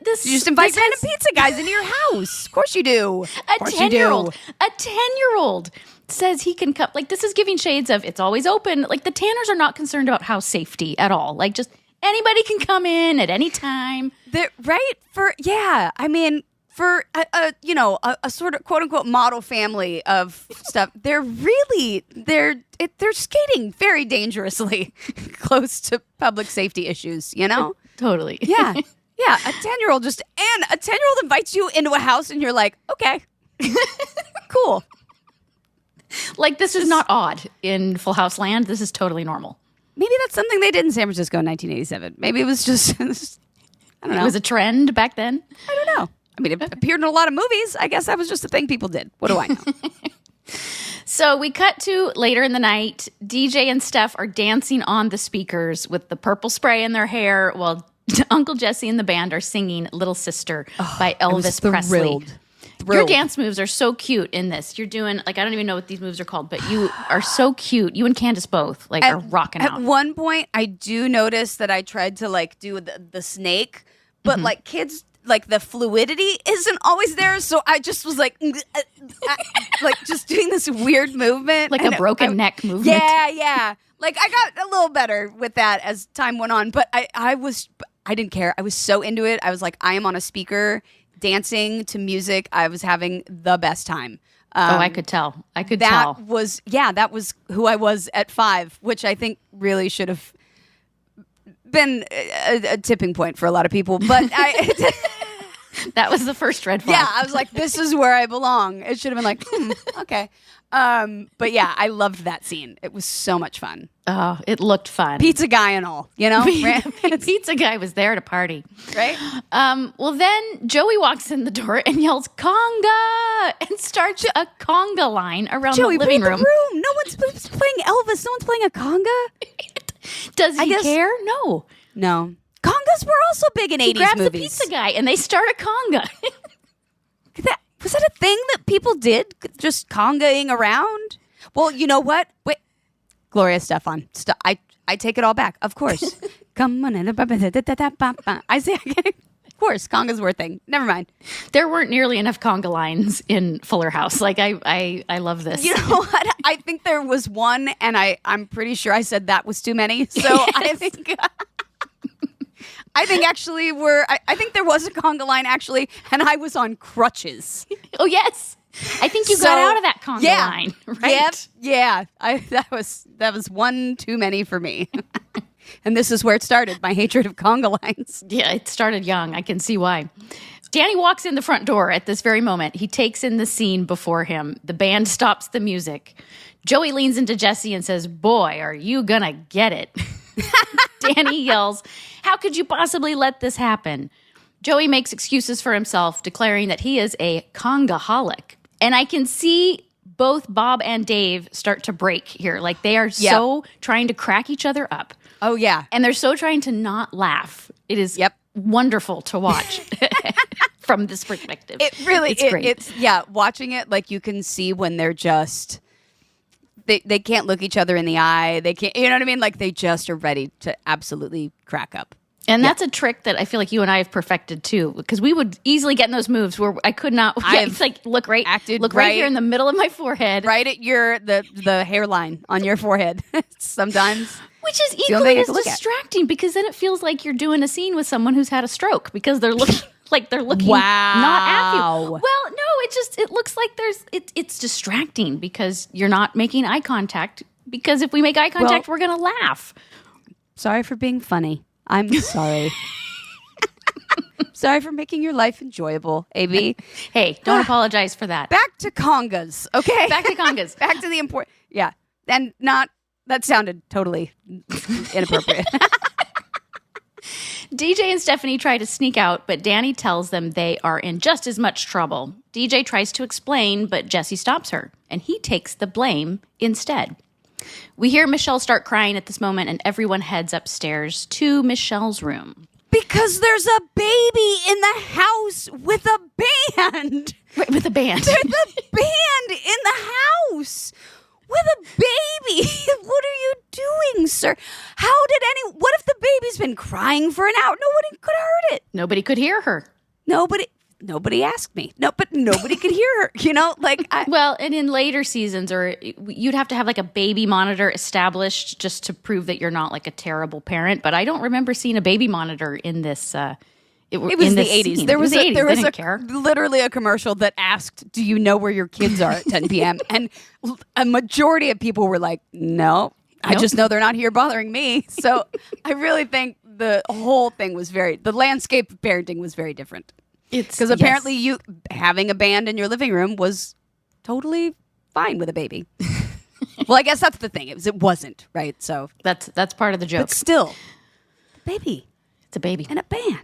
this, you just invite random pizza guys into your house. Of course you do. A 10-year-old says he can come. This is giving shades of it's always open. The Tanners are not concerned about house safety at all. Just anybody can come in at any time. They're right for for a sort of quote unquote model family of stuff. They're skating very dangerously close to public safety issues, Totally. Yeah. Yeah. A 10-year-old invites you into a house and you're like, okay, cool. This is not odd in Full House land. This is totally normal. Maybe that's something they did in San Francisco in 1987. Maybe it was just, I don't know. It was a trend back then? I don't know. It appeared in a lot of movies. I guess that was just a thing people did. What do I know? So we cut to later in the night. DJ and Steph are dancing on the speakers with the purple spray in their hair while Uncle Jesse and the band are singing Little Sister by Elvis Presley. Your dance moves are so cute in this. You're doing, I don't even know what these moves are called, but you are so cute. You and Candace both, are rocking out. At one point, I do notice that I tried to, do the snake, but, kids... the fluidity isn't always there, so I just was just doing this weird movement. A broken neck movement. Yeah. I got a little better with that as time went on, but I didn't care. I was so into it. I was I am on a speaker dancing to music. I was having the best time. I could tell. That was who I was at 5, which I think really should have been a tipping point for a lot of people, but that was the first red flag. Yeah, I was like, this is where I belong. It should have been okay. But yeah, I loved that scene. It was so much fun. Oh, it looked fun. Pizza guy and all, Pizza guy was there to party. Right? Well, then Joey walks in the door and yells, conga, and starts a conga line around Joey, the living room. No one's playing Elvis. No one's playing a conga. Does he care? No. Congas were also big in 80s movies. He grabs the pizza guy and they start a conga. Was that a thing that people did? Just congaing around? Well, you know what? Wait. Gloria Stefan. I take it all back. Of course. Come on. I say, of course, congas were a thing. Never mind. There weren't nearly enough conga lines in Fuller House. I love this. You know what? I think there was one, and I'm pretty sure I said that was too many. So yes. I think actually I think there was a conga line actually, and I was on crutches. Oh yes, I think you got out of that conga line, right? Yep, yeah. That was one too many for me. And this is where it started, my hatred of conga lines. Yeah, it started young. I can see why. Danny walks in the front door at this very moment. He takes in the scene before him. The band stops the music. Joey leans into Jesse and says, "Boy, are you gonna get it?" Danny yells, "How could you possibly let this happen?" Joey makes excuses for himself, declaring that he is a conga-holic. And I can see both Bob and Dave start to break here. They are so trying to crack each other up. Oh, yeah. And they're so trying to not laugh. It is wonderful to watch from this perspective. It really it's great. It's watching it, you can see when they're just... They can't look each other in the eye. They can't, you know what I mean? They just are ready to absolutely crack up. And that's a trick that I feel like you and I have perfected too, because we would easily get in those moves where I could not. It's look right here in the middle of my forehead, right at the hairline on your forehead. Sometimes, which is equally as distracting because then it feels like you're doing a scene with someone who's had a stroke because they're looking. They're looking not at you. Well, no, it looks like it's distracting because you're not making eye contact. Because if we make eye contact, we're gonna laugh. Sorry for being funny. I'm sorry. Sorry for making your life enjoyable, AB. Hey, don't apologize for that. Back to congas, okay? Back to congas. Back to the important. Yeah, and not That sounded totally inappropriate. DJ and Stephanie try to sneak out, but Danny tells them they are in just as much trouble. DJ tries to explain, but Jesse stops her, and he takes the blame instead. We hear Michelle start crying at this moment, and everyone heads upstairs to Michelle's room. Because there's a baby in the house with a band. Wait, with a band? There's a band in the house with a baby. What are you doing, sir? What if the baby's been crying for an hour? Nobody could have heard it. Nobody could hear her. Nobody asked me. No, but nobody could hear her. Well, and in later seasons, or you'd have to have like a baby monitor established just to prove that you're not like a terrible parent. But I don't remember seeing a baby monitor in this. It was the 80s. There was literally a commercial that asked, "Do you know where your kids are at 10 p.m.?" And a majority of people were like, "No, I just know they're not here bothering me." So I really think the whole thing was the landscape of parenting was very different. Because apparently you having a band in your living room was totally fine with a baby. Well, I guess that's the thing. It wasn't, right? So that's part of the joke. But still, baby. It's a baby. And a band.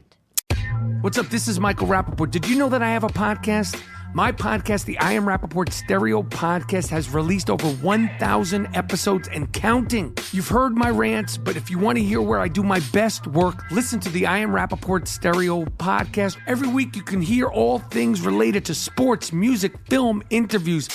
What's up? This is Michael Rappaport. Did you know that I have a podcast? My podcast, the I Am Rappaport Stereo Podcast, has released over 1,000 episodes and counting. You've heard my rants, but if you want to hear where I do my best work, listen to the I Am Rappaport Stereo Podcast. Every week you can hear all things related to sports, music, film, interviews.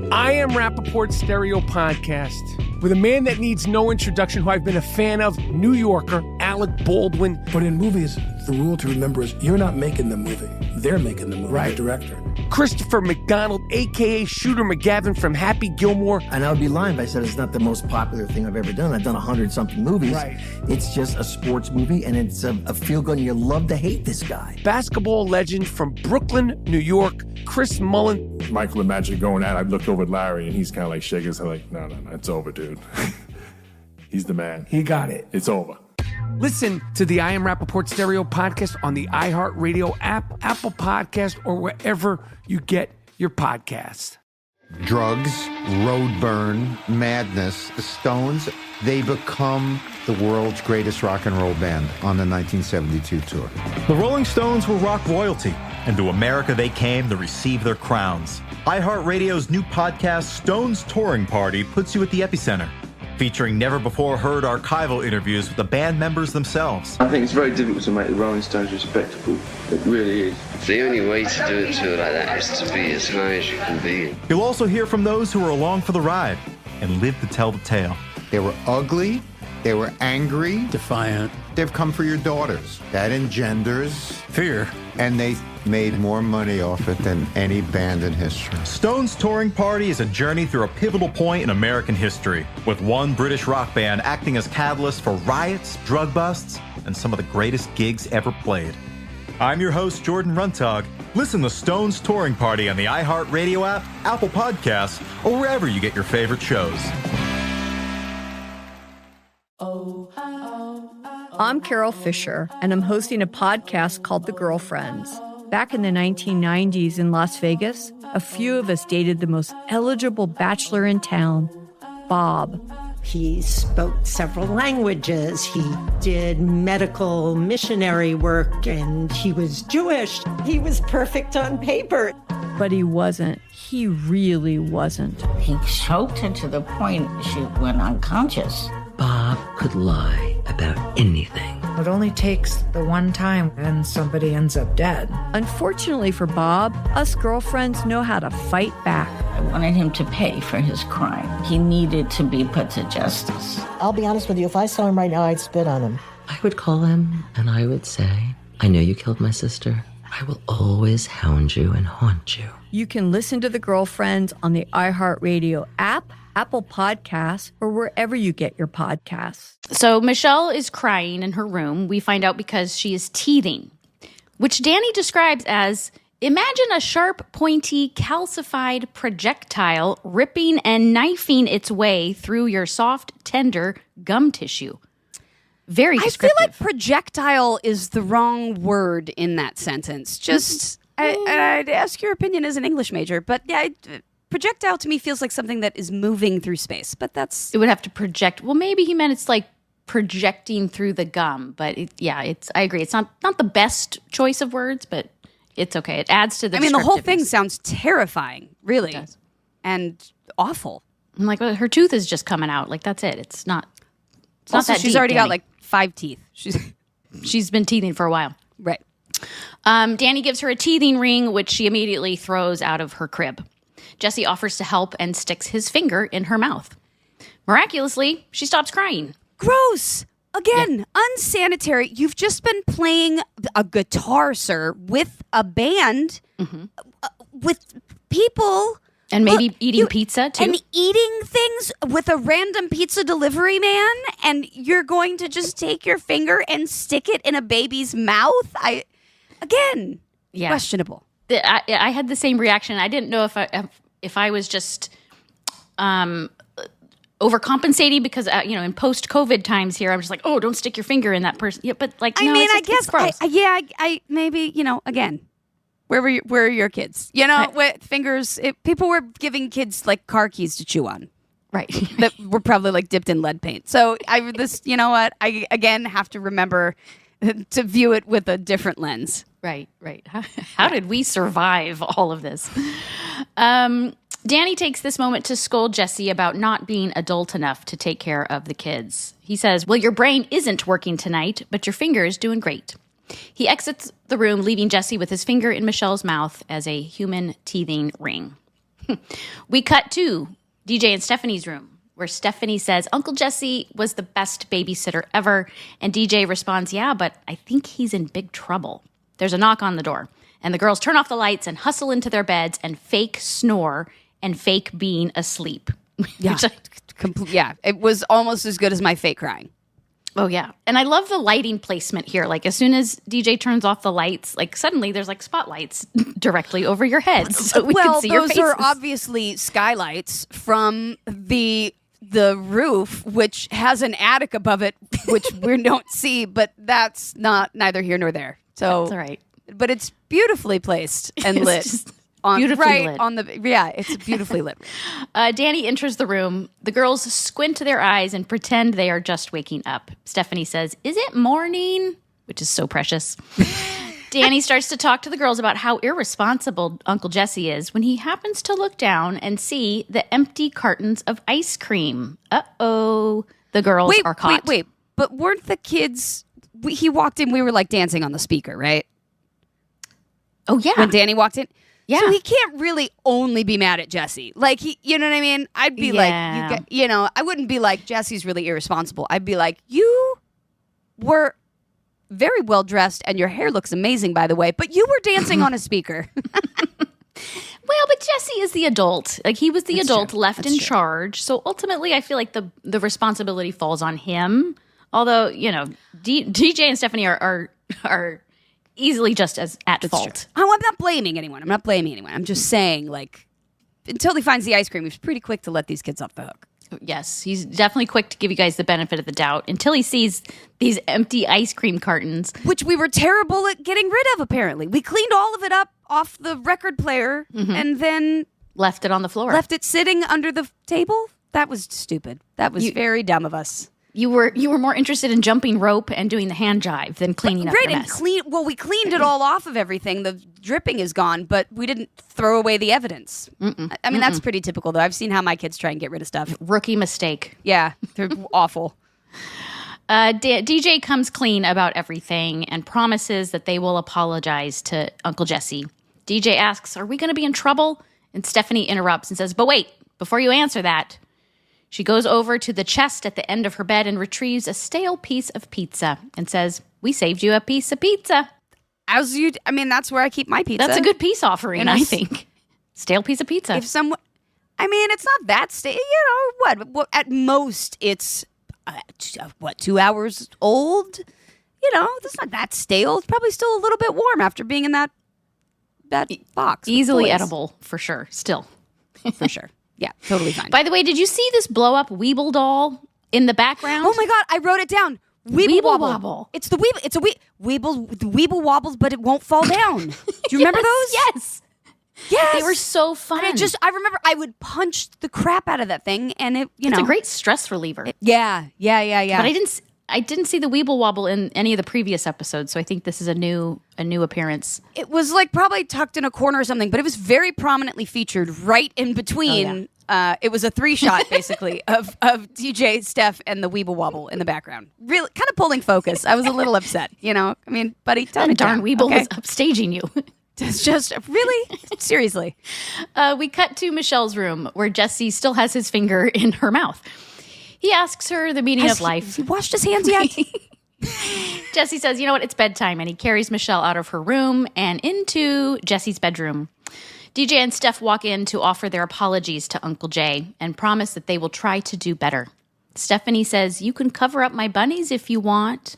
I Am Rappaport Stereo Podcast, with a man that needs no introduction, who I've been a fan of, New Yorker, Alec Baldwin. But in movies, the rule to remember is you're not making the movie. They're making the movie, right. The director. Christopher McDonald, a.k.a. Shooter McGavin from Happy Gilmore. And I would be lying if I said it's not the most popular thing I've ever done. I've done 100-something movies. Right. It's just a sports movie, and it's a feel-good, and you love to hate this guy. Basketball legend from Brooklyn, New York, Chris Mullen. Michael and Magic going at it. I looked over at Larry, and he's kind of like shaking his head like, no, it's over, dude. He's the man. He got it. It's over. Listen to the I Am Rappaport Stereo Podcast on the iHeartRadio app, Apple Podcast, or wherever you get your podcasts. Drugs, road burn, madness, the Stones, they become the world's greatest rock and roll band on the 1972 tour. The Rolling Stones were rock royalty, and to America they came to receive their crowns. iHeartRadio's new podcast, Stones Touring Party, puts you at the epicenter, featuring never-before-heard archival interviews with the band members themselves. I think it's very difficult to make the Rolling Stones respectable. It really is. The only way to do it to it like that is to be as high as you can be. You'll also hear from those who were along for the ride and lived to tell the tale. They were ugly, they were angry, defiant. They've come for your daughters. That engenders fear. And they made more money off it than any band in history. Stones Touring Party is a journey through a pivotal point in American history, with one British rock band acting as catalyst for riots, drug busts, and some of the greatest gigs ever played. I'm your host, Jordan Runtagh. Listen to Stones Touring Party on the iHeartRadio app, Apple Podcasts, or wherever you get your favorite shows. I'm Carol Fisher, and I'm hosting a podcast called The Girlfriends. Back in the 1990s in Las Vegas, a few of us dated the most eligible bachelor in town, Bob. He spoke several languages. He did medical missionary work, and he was Jewish. He was perfect on paper. But he wasn't. He really wasn't. He choked her to the point she went unconscious. Bob could lie about anything. It only takes the one time and somebody ends up dead. Unfortunately for Bob, us girlfriends know how to fight back. I wanted him to pay for his crime. He needed to be put to justice. I'll be honest with you, if I saw him right now, I'd spit on him. I would call him and I would say, I know you killed my sister. I will always hound you and haunt you. You can listen to The Girlfriends on the iHeartRadio app, Apple Podcasts, or wherever you get your podcasts. So Michelle is crying in her room. We find out because she is teething, which Danny describes as, imagine a sharp, pointy, calcified projectile ripping and knifing its way through your soft, tender gum tissue. Very descriptive. I feel like projectile is the wrong word in that sentence. Just, I'd ask your opinion as an English major, but yeah, projectile to me feels like something that is moving through space, but it would have to project. Well, maybe he meant it's like projecting through the gum, but I agree. It's not the best choice of words, but it's okay. It adds to the the whole thing sounds terrifying, really. It does. And awful. I'm like, well, her tooth is just coming out. Like, that's it. It's not Also, that she's deep, already got Danny. like 5 teeth. She's been teething for a while. Right. Danny gives her a teething ring, which she immediately throws out of her crib. Jesse offers to help and sticks his finger in her mouth. Miraculously, she stops crying. Gross. Again, unsanitary. You've just been playing a guitar, sir, with a band, with people. And maybe eating pizza, too. And eating things with a random pizza delivery man, and you're going to just take your finger and stick it in a baby's mouth? Questionable. I had the same reaction. I didn't know if I was just overcompensating because in post-COVID times here, I'm just like, oh, don't stick your finger in that person. Yeah, but like, no, I guess gross. I maybe again. Where are your kids? With fingers. People were giving kids like car keys to chew on, right? That were probably like dipped in lead paint. So you know what? I again have to remember to view it with a different lens. Right. How did we survive all of this? Danny takes this moment to scold Jesse about not being adult enough to take care of the kids. He says, "Well, your brain isn't working tonight, but your finger is doing great." He exits the room, leaving Jesse with his finger in Michelle's mouth as a human teething ring. We cut to DJ and Stephanie's room, where Stephanie says Uncle Jesse was the best babysitter ever, and DJ responds, "Yeah, but I think he's in big trouble." There's a knock on the door, and the girls turn off the lights and hustle into their beds and fake snore and fake being asleep. Yeah, it was almost as good as my fake crying. Oh, yeah. And I love the lighting placement here. Like, as soon as DJ turns off the lights, like, suddenly there's, like, spotlights directly over your heads so we can see your faces. Those are obviously skylights from the roof, which has an attic above it, which we don't see, but that's neither here nor there. So, that's all right. But it's beautifully placed and lit. Beautifully lit. It's beautifully lit. Danny enters the room. The girls squint their eyes and pretend they are just waking up. Stephanie says, "Is it morning?" Which is so precious. Danny starts to talk to the girls about how irresponsible Uncle Jesse is when he happens to look down and see the empty cartons of ice cream. Uh-oh. The girls are caught. Wait. But weren't the kids... he walked in, we were like dancing on the speaker, right? Oh, yeah. When Danny walked in? Yeah. So he can't really only be mad at Jesse. Like, you know what I mean? I'd be like, I wouldn't be like, Jesse's really irresponsible. I'd be like, you were very well dressed and your hair looks amazing, by the way, but you were dancing on a speaker. Well, but Jesse is the adult. Like, he was the adult left in charge. So ultimately, I feel like the responsibility falls on him. Although, DJ and Stephanie are easily just as at fault. Oh, I'm not blaming anyone. I'm just saying, like, until he finds the ice cream, he's pretty quick to let these kids off the hook. Yes, he's definitely quick to give you guys the benefit of the doubt until he sees these empty ice cream cartons. Which we were terrible at getting rid of, apparently. We cleaned all of it up off the record player and then... left it on the floor. Left it sitting under the table? That was stupid. That was very dumb of us. You were more interested in jumping rope and doing the hand jive than cleaning up your mess. We cleaned it all off of everything. The dripping is gone, but we didn't throw away the evidence. I mean, that's pretty typical, though. I've seen how my kids try and get rid of stuff. Rookie mistake. Yeah, they're awful. DJ comes clean about everything and promises that they will apologize to Uncle Jesse. DJ asks, "Are we going to be in trouble?" And Stephanie interrupts and says, "But wait, before you answer that," she goes over to the chest at the end of her bed and retrieves a stale piece of pizza and says, "We saved you a piece of pizza." That's where I keep my pizza. That's a good peace offering, I think. Stale piece of pizza. If someone, it's not that stale. What? At most, it's 2 hours old. It's not that stale. It's probably still a little bit warm after being in that box. Easily edible, for sure. Still, for sure. Yeah, totally fine. By the way, did you see this blow-up Weeble doll in the background? Oh my God, I wrote it down. Weeble wobble. It's the Weeble. It's a Weeble. The Weeble wobbles, but it won't fall down. Do you remember those? Yes. Yes. They were so fun. And I remember I would punch the crap out of that thing, and it's a great stress reliever. Yeah. But I didn't see the Weeble Wobble in any of the previous episodes, so I think this is a new appearance. It was like probably tucked in a corner or something, but it was very prominently featured right in between. It was a 3-shot basically of DJ, Steph, and the Weeble Wobble in the background. Really kind of pulling focus. I was a little upset, I mean, buddy, tone it darn down, Weeble was upstaging you. It's just really seriously. We cut to Michelle's room where Jesse still has his finger in her mouth. He asks her the meaning of life. Has he washed his hands yet? Jesse says, you know what, it's bedtime, and he carries Michelle out of her room and into Jesse's bedroom. DJ and Steph walk in to offer their apologies to Uncle Jay and promise that they will try to do better. Stephanie says, you can cover up my bunnies if you want.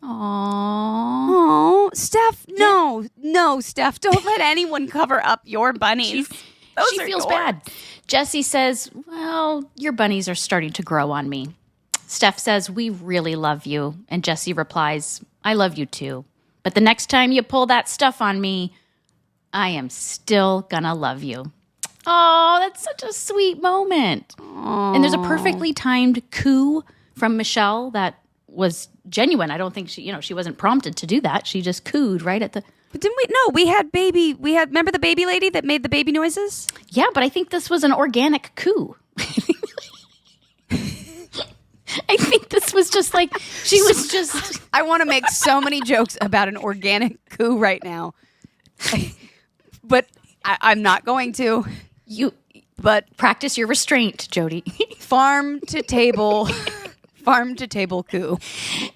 Oh, Steph, no, Steph, don't let anyone cover up your bunnies. She feels bad. Jesse says, well, your bunnies are starting to grow on me. Steph says, we really love you. And Jesse replies, I love you too. But the next time you pull that stuff on me, I am still gonna love you. Oh, that's such a sweet moment. Aww. And there's a perfectly timed coo from Michelle that was genuine. I don't think she wasn't prompted to do that. She just cooed right at the... But didn't we? No, we had, remember the baby lady that made the baby noises? Yeah, but I think this was an organic coo. I think this was just like, she was just... I want to make so many jokes about an organic coo right now. But I'm not going to. But practice your restraint, Jodie. Farm to table coo.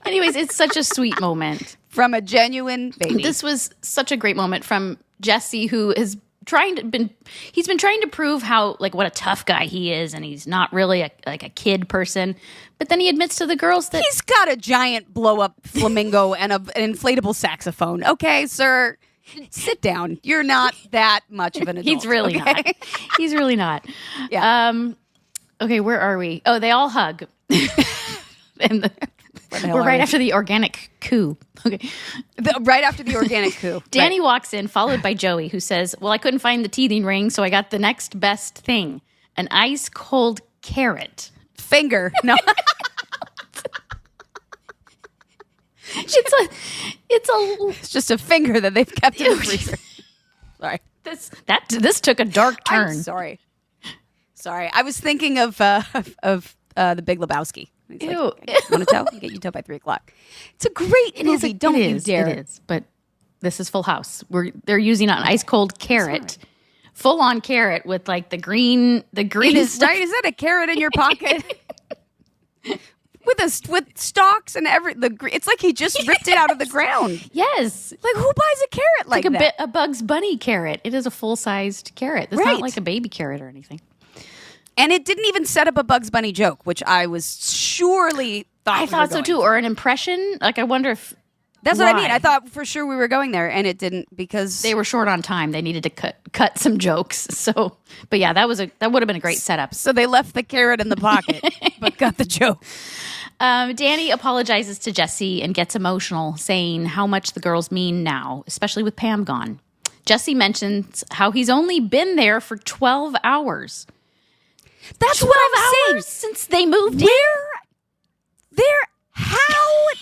Anyways, it's such a sweet moment. From a genuine baby. This was such a great moment from Jesse, who has been trying to prove how, like, what a tough guy he is, and he's not really a kid person. But then he admits to the girls that he's got a giant blow up flamingo and an inflatable saxophone. Okay, sir, sit down. You're not that much of an adult. He's really not. He's really not. Yeah. Okay, where are we? Oh, they all hug. And we're right after the organic coup. Okay. Right after the organic coup. Danny walks in, followed by Joey, who says, well, I couldn't find the teething ring, so I got the next best thing. An ice cold carrot. Finger. No. It's just a finger that they've kept in the freezer. Sorry. This took a dark turn. I'm sorry. I was thinking of the Big Lebowski. He's Ew. Like, want a toe? I'll get you a toe by 3 o'clock. It's a great movie. Don't you dare. It is, but this is Full House. They're using an ice cold carrot, full on carrot with like the green. Is that a carrot in your pocket? with stalks and it's like he just ripped it out of the ground. Yes, like who buys a carrot like that? A Bugs Bunny carrot. It is a full sized carrot. It's not like a baby carrot or anything. And it didn't even set up a Bugs Bunny joke, which I was surely thought. I thought so too, or an impression. Like I wonder if that's what I mean. I thought for sure we were going there, and it didn't because they were short on time. They needed to cut some jokes. So, but yeah, that would have been a great setup. So they left the carrot in the pocket, but got the joke. Danny apologizes to Jesse and gets emotional, saying how much the girls mean now, especially with Pam gone. Jesse mentions how he's only been there for 12 hours. That's what I'm saying. Since they moved in. Where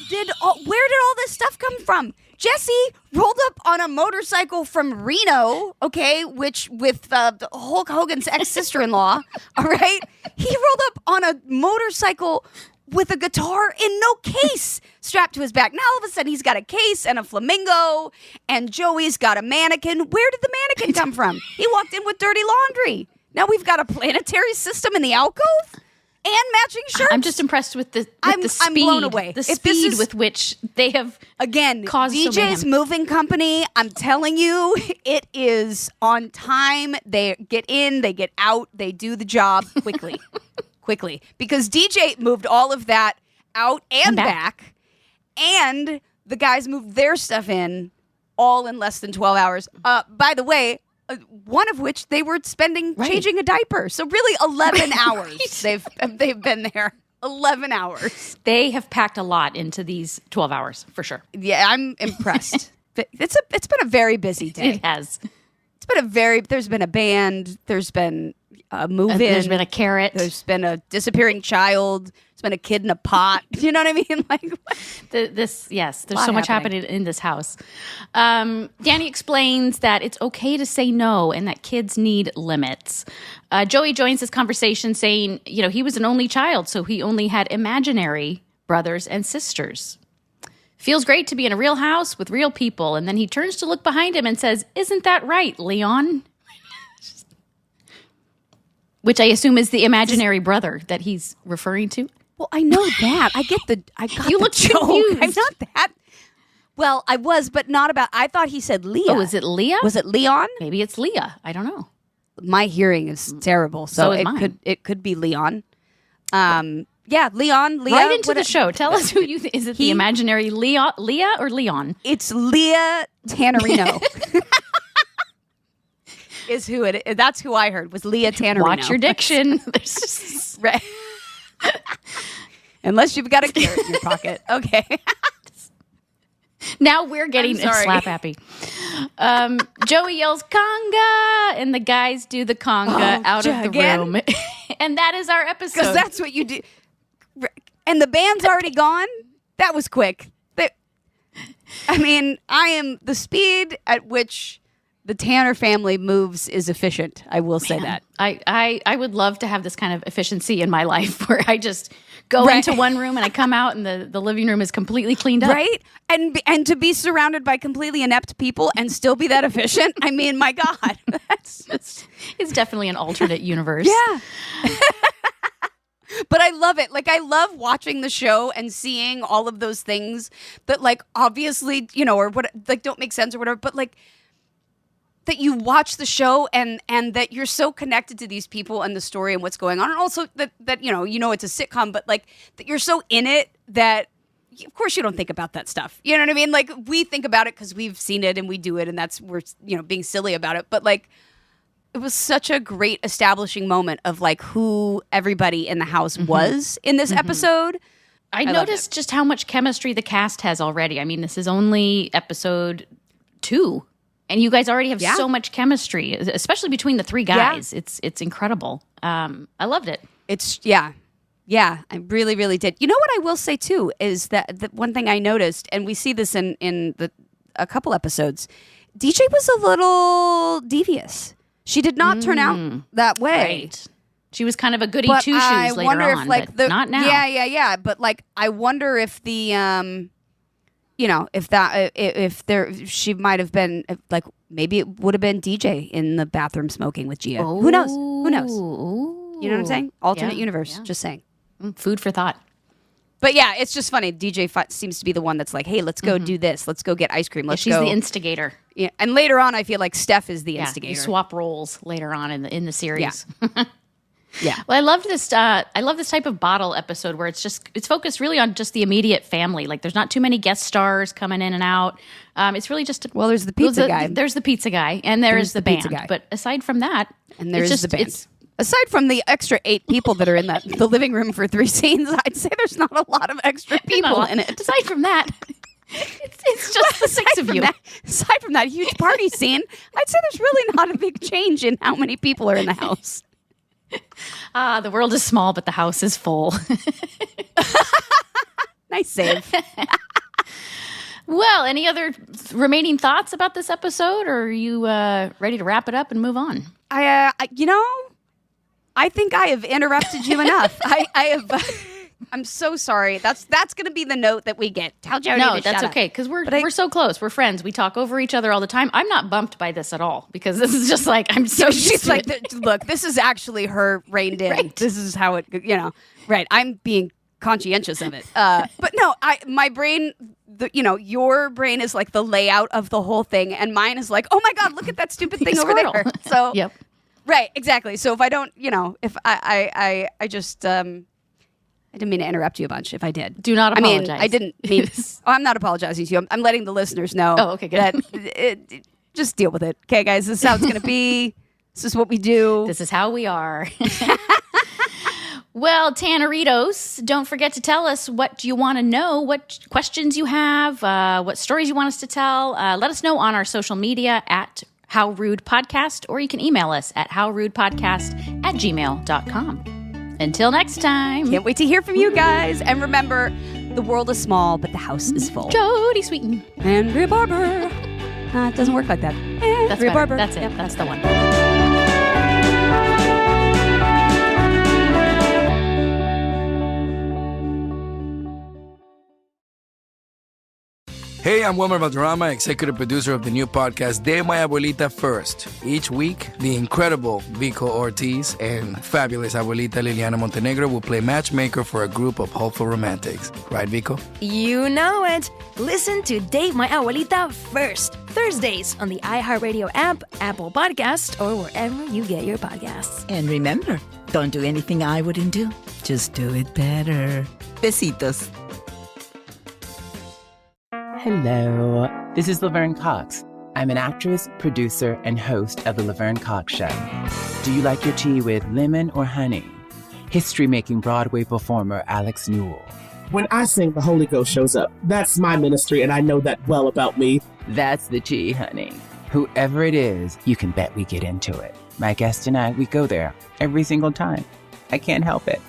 did all this stuff come from? Jesse rolled up on a motorcycle from Reno, okay, which with Hulk Hogan's ex-sister-in-law, all right? He rolled up on a motorcycle with a guitar in no case strapped to his back. Now all of a sudden he's got a case and a flamingo, and Joey's got a mannequin. Where did the mannequin come from? He walked in with dirty laundry. Now we've got a planetary system in the alcove and matching shirts. I'm just impressed with the speed. I'm blown away. The speed with which they have caused DJ's Moving Company. I'm telling you, it is on time. They get in, they get out, they do the job quickly. Because DJ moved all of that out and back, and the guys moved their stuff in all in less than 12 hours. By the way, one of which they were spending changing a diaper. So really 11 hours they've been there. 11 hours. They have packed a lot into these 12 hours, for sure. Yeah, I'm impressed. It's been a very busy day. It has. There's been a band. There's been a move-in. There's been a carrot. There's been a disappearing child. There's been a kid in a pot. You know what I mean? Like there's so much happening in this house. Danny explains that it's okay to say no and that kids need limits. Joey joins this conversation saying, he was an only child, so he only had imaginary brothers and sisters. Feels great to be in a real house with real people. And then he turns to look behind him and says, "Isn't that right, Leon?" Which I assume is the imaginary brother that he's referring to. Well, I know that. You look confused. I'm not that. Well, I was, but not about. I thought he said Leah. Oh, is it Leah? Was it Leon? Maybe it's Leah. I don't know. My hearing is terrible, so is mine. It could be Leon. Yeah, Leon. Leah. Right into the show. Tell us who you think. Is it the imaginary Leah or Leon? It's Leah Tannerino. Is who it is. That's who I heard was Leah Tannerino. Watch your diction. Right. Unless you've got a carrot in your pocket. Okay. Now we're getting slap happy. Joey yells conga, and the guys do the conga out of the room. And that is our episode. Because that's what you do. And the band's already gone? That was quick. I am the speed at which the Tanner family moves is efficient. I will say that. I would love to have this kind of efficiency in my life where I just go into one room and I come out and the living room is completely cleaned up. Right? And to be surrounded by completely inept people and still be that efficient. I mean, my God. It's definitely an alternate universe. Yeah. But I love it. Like, I love watching the show and seeing all of those things that, like, obviously, or what, like, don't make sense or whatever. But, like, that you watch the show and that you're so connected to these people and the story and what's going on. And also that it's a sitcom, but, like, that you're so in it that, of course, you don't think about that stuff. You know what I mean? Like, we think about it because we've seen it and we do it, and we're being silly about it. But, like, it was such a great establishing moment of, like, who everybody in the house was in this episode. I noticed just how much chemistry the cast has already. I mean, this is only episode 2, and you guys already have so much chemistry, especially between the 3 guys. Yeah. It's incredible. I loved it. Yeah, I really, really did. You know what I will say too is that the one thing I noticed, and we see this in a couple episodes, DJ was a little devious. She did not turn out that way. Right. She was kind of a goody two-shoes later on, but not now. Yeah. But, like, I wonder if the, she might have been, like, maybe it would have been DJ in the bathroom smoking with Gia. Oh. Who knows? You know what I'm saying? Alternate universe. Just saying. Food for thought. But yeah, it's just funny. DJ seems to be the one that's like, hey, let's go do this. Let's go get ice cream. Let's she's go. the instigator. Yeah, and later on, I feel like Steph is the instigator. You swap roles later on in the series. Yeah. Well, I love this. I love this type of bottle episode where it's focused really on just the immediate family. Like, there's not too many guest stars coming in and out. It's really just there's the pizza guy. There's the pizza guy, and there's the band. Guy. But aside from that, and there's the band. Aside from the extra 8 people that are in the living room for 3 scenes, I'd say there's not a lot of extra people in it. Aside from that, it's just the 6 of you. Aside from that huge party scene, I'd say there's really not a big change in how many people are in the house. The world is small, but the house is full. Nice save. Well, any other remaining thoughts about this episode, or are you ready to wrap it up and move on? I think I have interrupted you enough. I have. I'm so sorry. That's going to be the note that we get. Tell Jodie to shut up. No, that's okay, because we're so close. We're friends. We talk over each other all the time. I'm not bumped by this at all, because this is just like, I'm so she's like, look, this is actually her reined in. Right. This is how it, right. I'm being conscientious of it. But no, my brain, your brain is like the layout of the whole thing, and mine is like, oh my God, look at that stupid thing over there. So, yep. Right, exactly. So if I don't, if I just, I didn't mean to interrupt you a bunch if I did. Do not apologize. I didn't mean, I'm not apologizing to you. I'm letting the listeners know. Oh, okay, good. That just deal with it. Okay, guys, this is how it's going to be. This is what we do. This is how we are. Well, Tanneritos, don't forget to tell us what you want to know, what questions you have, what stories you want us to tell. Let us know on our social media at How Rude Podcast, or you can email us at howrudepodcast@gmail.com. Until next time. Can't wait to hear from you guys. And remember, the world is small, but the house is full. Jodie Sweetin. Andrea Barber. It doesn't work like that. That's Andrea better. Barber. That's it. Yep. That's the one. Hey, I'm Wilmer Valderrama, executive producer of the new podcast De My Abuelita First. Each week, the incredible Vico Ortiz and fabulous Abuelita Liliana Montenegro will play matchmaker for a group of hopeful romantics. Right, Vico? You know it. Listen to Date My Abuelita First, Thursdays on the iHeartRadio app, Apple Podcast, or wherever you get your podcasts. And remember, don't do anything I wouldn't do. Just do it better. Besitos. Hello, this is Laverne Cox. I'm an actress, producer, and host of The Laverne Cox Show. Do you like your tea with lemon or honey? History-making Broadway performer Alex Newell. When I sing, the Holy Ghost shows up. That's my ministry, and I know that well about me. That's the tea, honey. Whoever it is, you can bet we get into it. My guest and I, we go there every single time. I can't help it.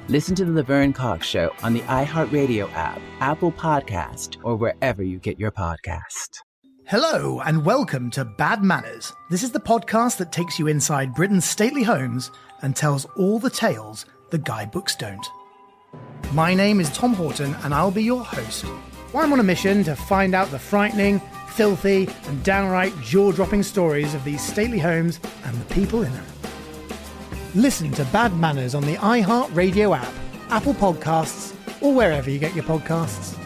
Listen to The Laverne Cox Show on the iHeartRadio app, Apple Podcast, or wherever you get your podcast. Hello, and welcome to Bad Manners. This is the podcast that takes you inside Britain's stately homes and tells all the tales the guidebooks don't. My name is Tom Horton, and I'll be your host. I'm on a mission to find out the frightening, filthy, and downright jaw-dropping stories of these stately homes and the people in them. Listen to Bad Manners on the iHeartRadio app, Apple Podcasts, or wherever you get your podcasts.